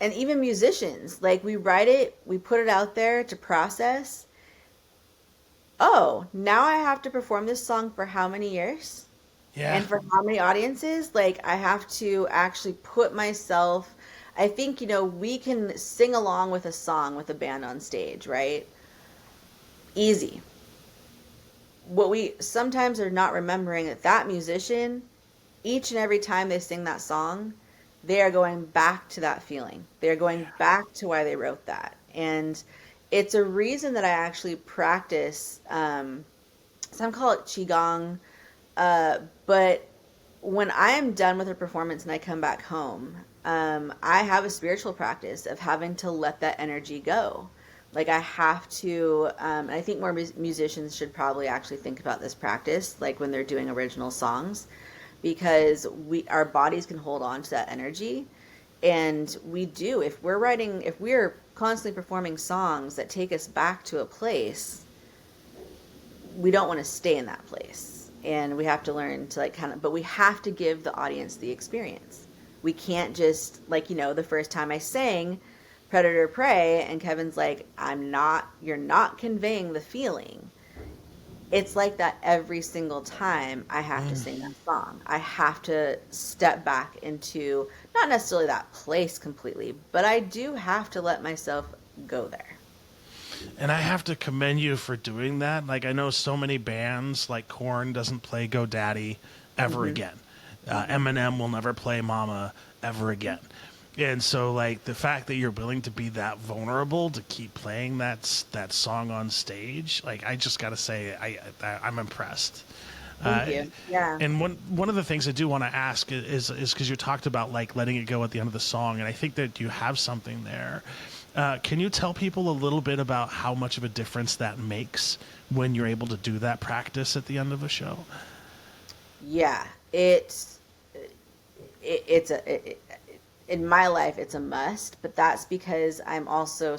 C: and even musicians, we write it, we put it out there to process. Oh, now I have to perform this song for how many years?
B: Yeah.
C: And for how many audiences? I have to actually put myself, I think, we can sing along with a song with a band on stage, right? Easy. What we sometimes are not remembering, that musician, each and every time they sing that song, they are going back to that feeling. They're going back to why they wrote that. And it's a reason that I actually practice, some call it Qigong, but when I am done with a performance and I come back home, I have a spiritual practice of having to let that energy go. I have to, I think more musicians should probably actually think about this practice, when they're doing original songs, because our bodies can hold on to that energy. And we do, if we're constantly performing songs that take us back to a place, we don't want to stay in that place. And we have to learn to but we have to give the audience the experience. We can't just the first time I sang Predator Prey and Kevin's like, you're not conveying the feeling. It's like that every single time I have to sing that song. I have to step back into, not necessarily that place completely, but I do have to let myself go there.
B: And I have to commend you for doing that. Like, I know so many bands, like Korn doesn't play GoDaddy ever again. Eminem will never play Mama ever again. And so, like, the fact that you're willing to be that vulnerable to keep playing that song on stage, like, I just got to say, I'm impressed.
C: Thank you. Yeah.
B: And one of the things I do want to ask is because you talked about, like, letting it go at the end of the song, and I think that you have something there. Can you tell people a little bit about how much of a difference that makes when you're able to do that practice at the end of a show?
C: Yeah, in my life, it's a must, but that's because I'm also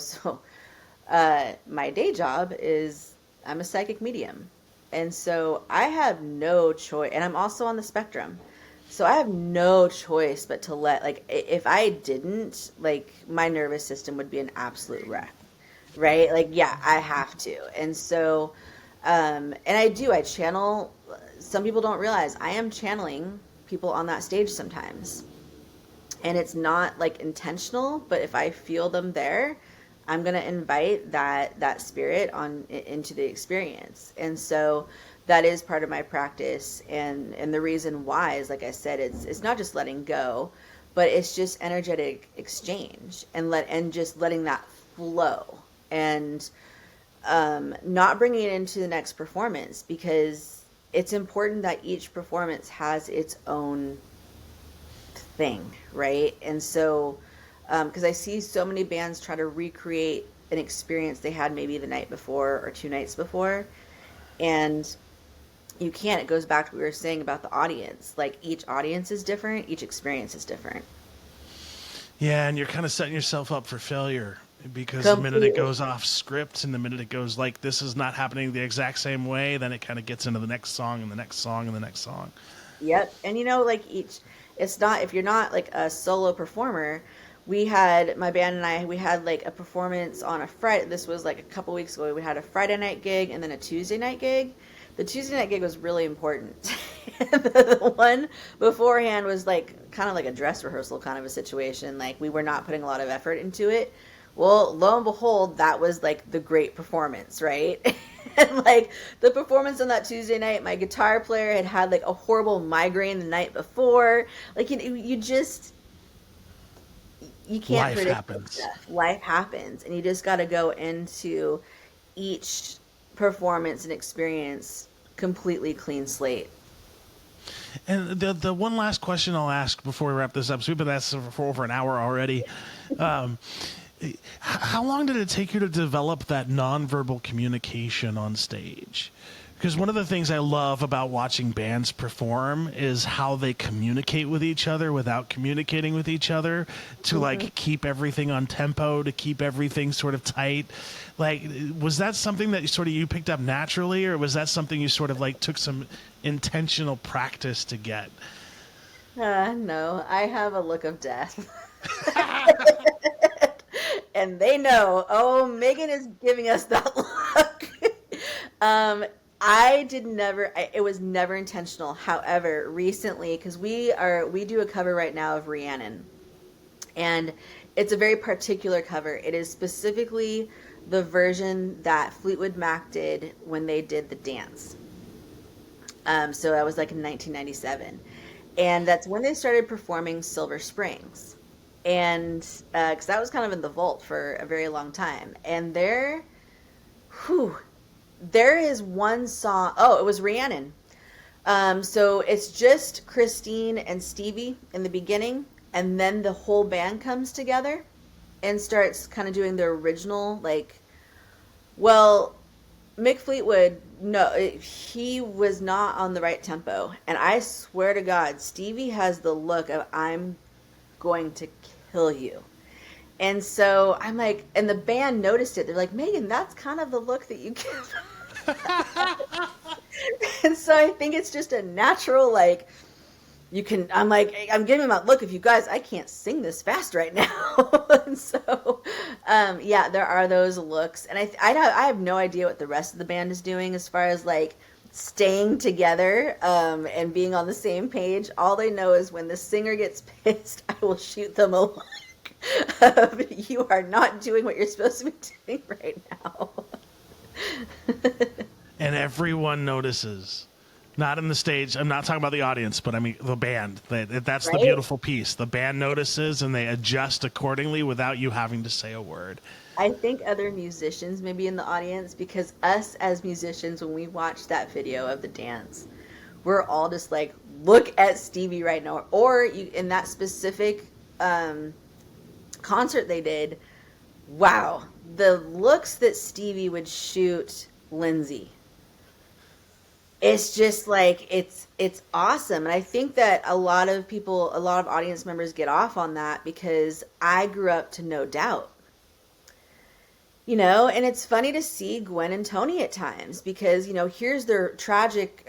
C: my day job is I'm a psychic medium. And so I have no choice, and I'm also on the spectrum. So I have no choice but to like, if I didn't, like, my nervous system would be an absolute wreck, right? Like, yeah, I have to. And so, and I channel. Some people don't realize I am channeling people on that stage sometimes. And it's not, like, intentional, but if I feel them there, I'm going to invite that spirit into the experience. And so that is part of my practice. And the reason why is, like I said, it's not just letting go, but it's just energetic exchange and just letting that flow and not bringing it into the next performance, because it's important that each performance has its own thing, right? And so because I see so many bands try to recreate an experience they had maybe the night before or 2 nights before, and you can't. It goes back to what we were saying about the audience. Like, each audience is different, each experience is different.
B: Yeah, and you're kind of setting yourself up for failure, because
C: Completely.
B: the minute it goes off script and the minute it goes, like, this is not happening the exact same way, then it kind of gets into the next song and the next song and the next song.
C: Yep. And like, it's not, if you're not like a solo performer, my band and I, we had like a performance on a Friday. This was like a couple weeks ago. We had a Friday night gig and then a Tuesday night gig. The Tuesday night gig was really important. The one beforehand was like kind of like a dress rehearsal kind of a situation. Like, we were not putting a lot of effort into it. Well, lo and behold, that was like the great performance, right? And like, the performance on that Tuesday night, my guitar player had like a horrible migraine the night before. Like, you can't
B: Life
C: predict
B: happens.
C: stuff. Life happens, and you just got to go into each performance and experience completely clean slate.
B: And the one last question I'll ask before we wrap this up, so we've been at this for over an hour already. How long did it take you to develop that nonverbal communication on stage? Because one of the things I love about watching bands perform is how they communicate with each other without communicating with each other, to like keep everything on tempo, to keep everything sort of tight. Like, was that something that you picked up naturally, or was that something you sort of like took some intentional practice to get?
C: No, I have a look of death. And they know, oh, Meagan is giving us that look. It was never intentional. However, recently, because we do a cover right now of Rhiannon, and it's a very particular cover. It is specifically the version that Fleetwood Mac did when they did the dance. So that was like in 1997. And that's when they started performing Silver Springs. And because that was kind of in the vault for a very long time. And there is one song. Oh, it was Rhiannon. So it's just Christine and Stevie in the beginning. And then the whole band comes together and starts kind of doing the original, like, well, Mick Fleetwood, no, he was not on the right tempo. And I swear to God, Stevie has the look of, I'm going to kill you. And so I'm like, and the band noticed it. They're like, Meagan, that's kind of the look that you give. And so I think it's just a natural, like, I'm like, I'm giving him that look. If you guys, I can't sing this fast right now. And so, yeah, there are those looks. And I have no idea what the rest of the band is doing as far as like staying together and being on the same page. All they know is when the singer gets pissed, I will shoot them a look. You are not doing what you're supposed to be doing right now.
B: And everyone notices. Not in the stage. I'm not talking about the audience, but I mean the band. That's the
C: Right?
B: beautiful piece. The band notices and they adjust accordingly without you having to say a word.
C: I think other musicians may be in the audience because us as musicians, when we watch that video of the dance, we're all just like, look at Stevie right now. Or you, in that specific concert they did, wow, the looks that Stevie would shoot Lindsay. It's just like it's awesome. And I think that a lot of people, a lot of audience members get off on that because I grew up to No Doubt. You know, and it's funny to see Gwen and Tony at times because, you know, here's their Tragic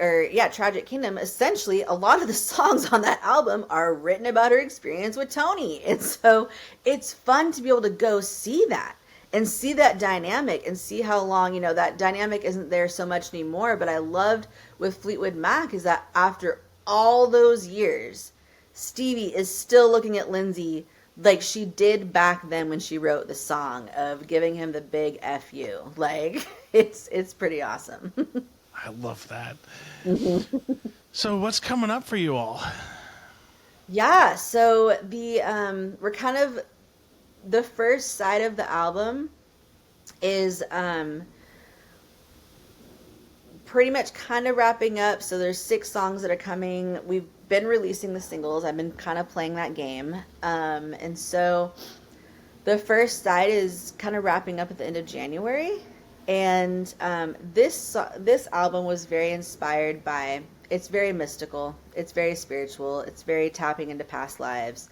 C: Kingdom. Essentially, a lot of the songs on that album are written about her experience with Tony. And so it's fun to be able to go see that and see that dynamic and see how long, you know, that dynamic isn't there so much anymore. But I loved with Fleetwood Mac is that after all those years, Stevie is still looking at Lindsay like she did back then when she wrote the song of giving him the big F you. Like it's pretty awesome.
B: I love that. So what's coming up for you all?
C: Yeah, so the we're kind of the first side of the album is pretty much kind of wrapping up. So there's 6 songs that are coming. We've been releasing the singles. I've been kind of playing that game. And so the first side is kind of wrapping up at the end of January. And this album was very inspired by, it's very mystical, it's very spiritual, it's very tapping into past lives,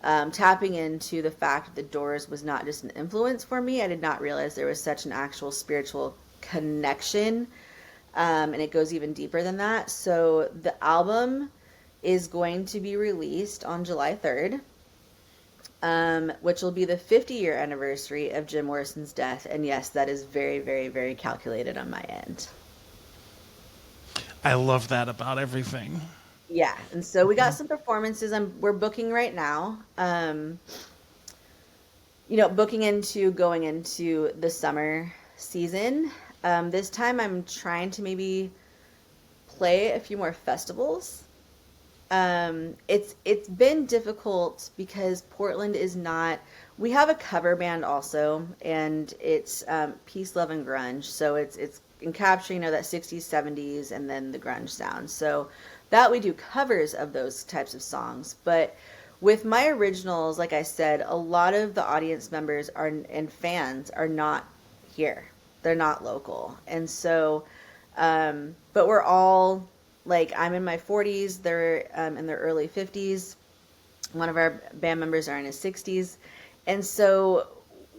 C: tapping into the fact that the Doors was not just an influence for me. I did not realize there was such an actual spiritual connection, and it goes even deeper than that. So the album is going to be released on July 3rd, which will be the 50-year anniversary of Jim Morrison's death. And yes, that is very, very, very calculated on my end.
B: I love that about everything.
C: Yeah, and so we got some performances we're booking right now. You know, going into the summer season. This time I'm trying to maybe play a few more festivals. It's been difficult because Portland is not, we have a cover band also, and it's Peace, Love, and Grunge. So it's capturing, you know, that 60s, 70s, and then the grunge sound. So that we do covers of those types of songs. But with my originals, like I said, a lot of the audience members and fans are not here. They're not local. And so, but we're all, like, I'm in my 40s, they're in their early 50s. One of our band members are in his 60s. And so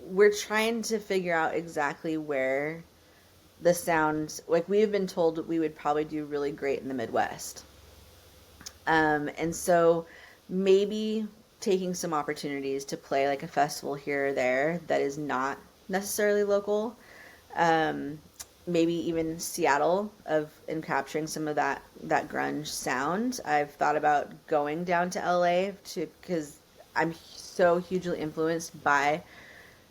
C: we're trying to figure out exactly where the sound, like we've been told that we would probably do really great in the Midwest. And so maybe taking some opportunities to play like a festival here or there that is not necessarily local. Maybe even Seattle and capturing some of that grunge sound. I've thought about going down to LA because I'm so hugely influenced by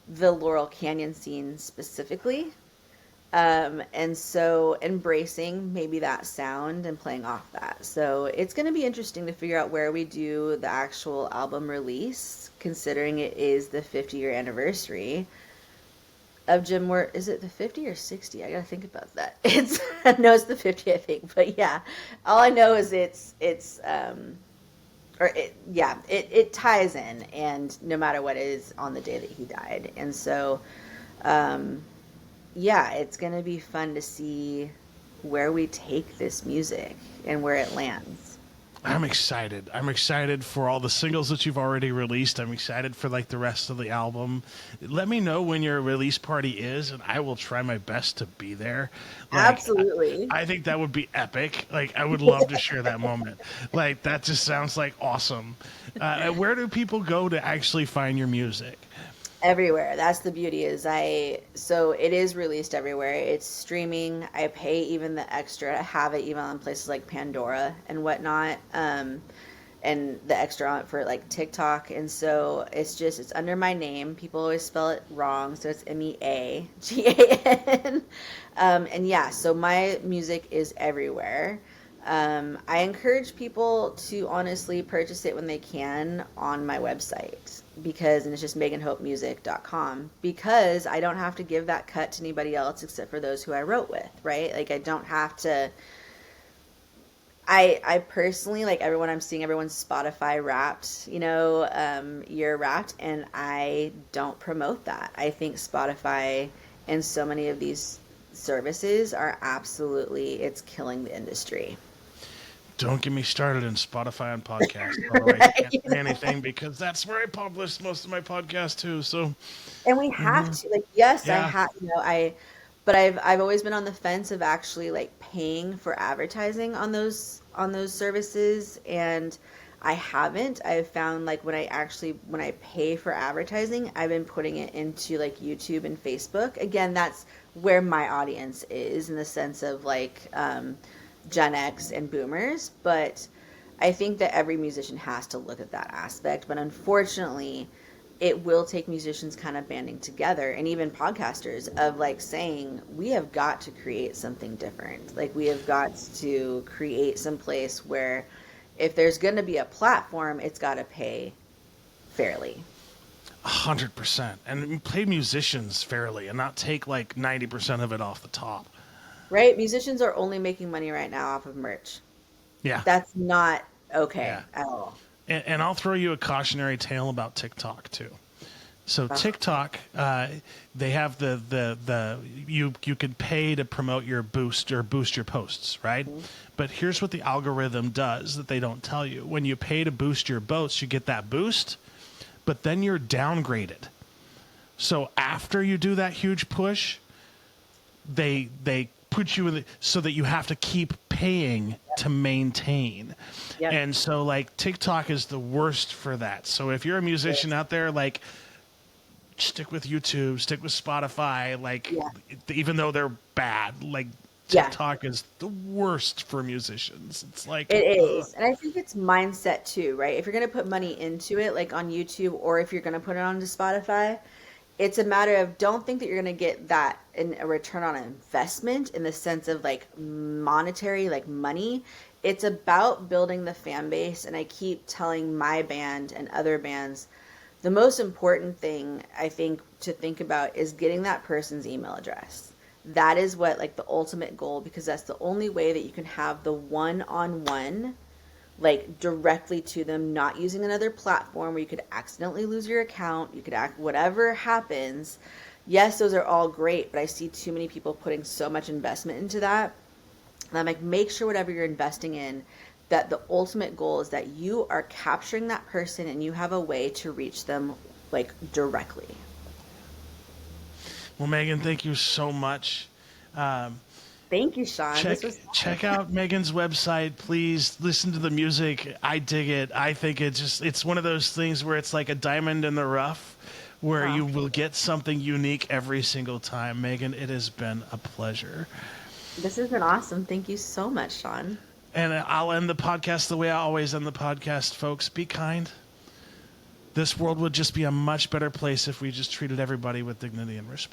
C: the Laurel Canyon scene specifically. And so embracing maybe that sound and playing off that. So it's going to be interesting to figure out where we do the actual album release, considering it is the 50-year anniversary of Jim Moore. Is it the 50 or 60? I gotta think about that. It's the 50, I think. But yeah, all I know is it ties in, and no matter what, it is on the day that he died. And so yeah, it's gonna be fun to see where we take this music and where it lands.
B: I'm excited. I'm excited for all the singles that you've already released. I'm excited for like the rest of the album. Let me know when your release party is, and I will try my best to be there. Like,
C: Absolutely.
B: I think that would be epic. Like, I would love to share that moment. Like, that just sounds like awesome. Where do people go to actually find your music?
C: Everywhere. That's the beauty so it is released everywhere. It's streaming. I pay even the extra to have it even on places like Pandora and whatnot. and the extra on it for like TikTok. And so it's under my name. People always spell it wrong, so it's Meagan. And yeah, so my music is everywhere. I encourage people to honestly purchase it when they can on my website, and it's just meganhopemusic.com, because I don't have to give that cut to anybody else except for those who I wrote with, right? Like I don't have to. I personally, like everyone I'm seeing, everyone's Spotify wrapped, year wrapped, and I don't promote that. I think Spotify and so many of these services are it's killing the industry.
B: Don't get me started in Spotify and podcasts. Although I can't say anything because that's where I publish most of my podcasts too. So,
C: and we have to, like, yes,
B: yeah.
C: I have, but I've always been on the fence of actually like paying for advertising on those services, and I haven't. I've found like when I pay for advertising, I've been putting it into like YouTube and Facebook. Again, that's where my audience is in the sense of like Gen X and boomers, but I think that every musician has to look at that aspect. But unfortunately, it will take musicians kind of banding together, and even podcasters, of like saying, we have got to create something different. Like we have got to create some place where if there's going to be a platform, it's got to pay fairly.
B: 100%. And play musicians fairly and not take like 90% of it off the top.
C: Right? Musicians are only making money right now off of merch.
B: Yeah.
C: That's not okay at all.
B: And I'll throw you a cautionary tale about TikTok too. So TikTok, they have you could pay to promote your boost your posts, right? Mm-hmm. But here's what the algorithm does that they don't tell you. When you pay to boost your posts, you get that boost, but then you're downgraded. So after you do that huge push, they put you in so that you have to keep paying to maintain. Yep. And so like TikTok is the worst for that. So if you're a musician out there, like stick with YouTube, stick with Spotify, like even though they're bad, like TikTok is the worst for musicians. It's like
C: it is. And I think it's mindset too, right? If you're going to put money into it, like on YouTube, or if you're going to put it onto Spotify, it's a matter of, don't think that you're going to get that in a return on investment in the sense of like monetary, like money. It's about building the fan base. And I keep telling my band and other bands, the most important thing I think to think about is getting that person's email address. That is what like the ultimate goal, because that's the only way that you can have the one-on-one, like directly to them, not using another platform where you could accidentally lose your account, you could whatever happens. Yes, those are all great, but I see too many people putting so much investment into that. And I'm like, make sure whatever you're investing in, that the ultimate goal is that you are capturing that person and you have a way to reach them like directly.
B: Well, Meagan, thank you so much.
C: Thank you, Sean.
B: Check out Meagan's website. Please listen to the music. I dig it. I think it's one of those things where it's like a diamond in the rough, where you will get something unique every single time. Meagan, it has been a pleasure.
C: This has been awesome. Thank you so much, Sean.
B: And I'll end the podcast the way I always end the podcast, folks. Be kind. This world would just be a much better place if we just treated everybody with dignity and respect.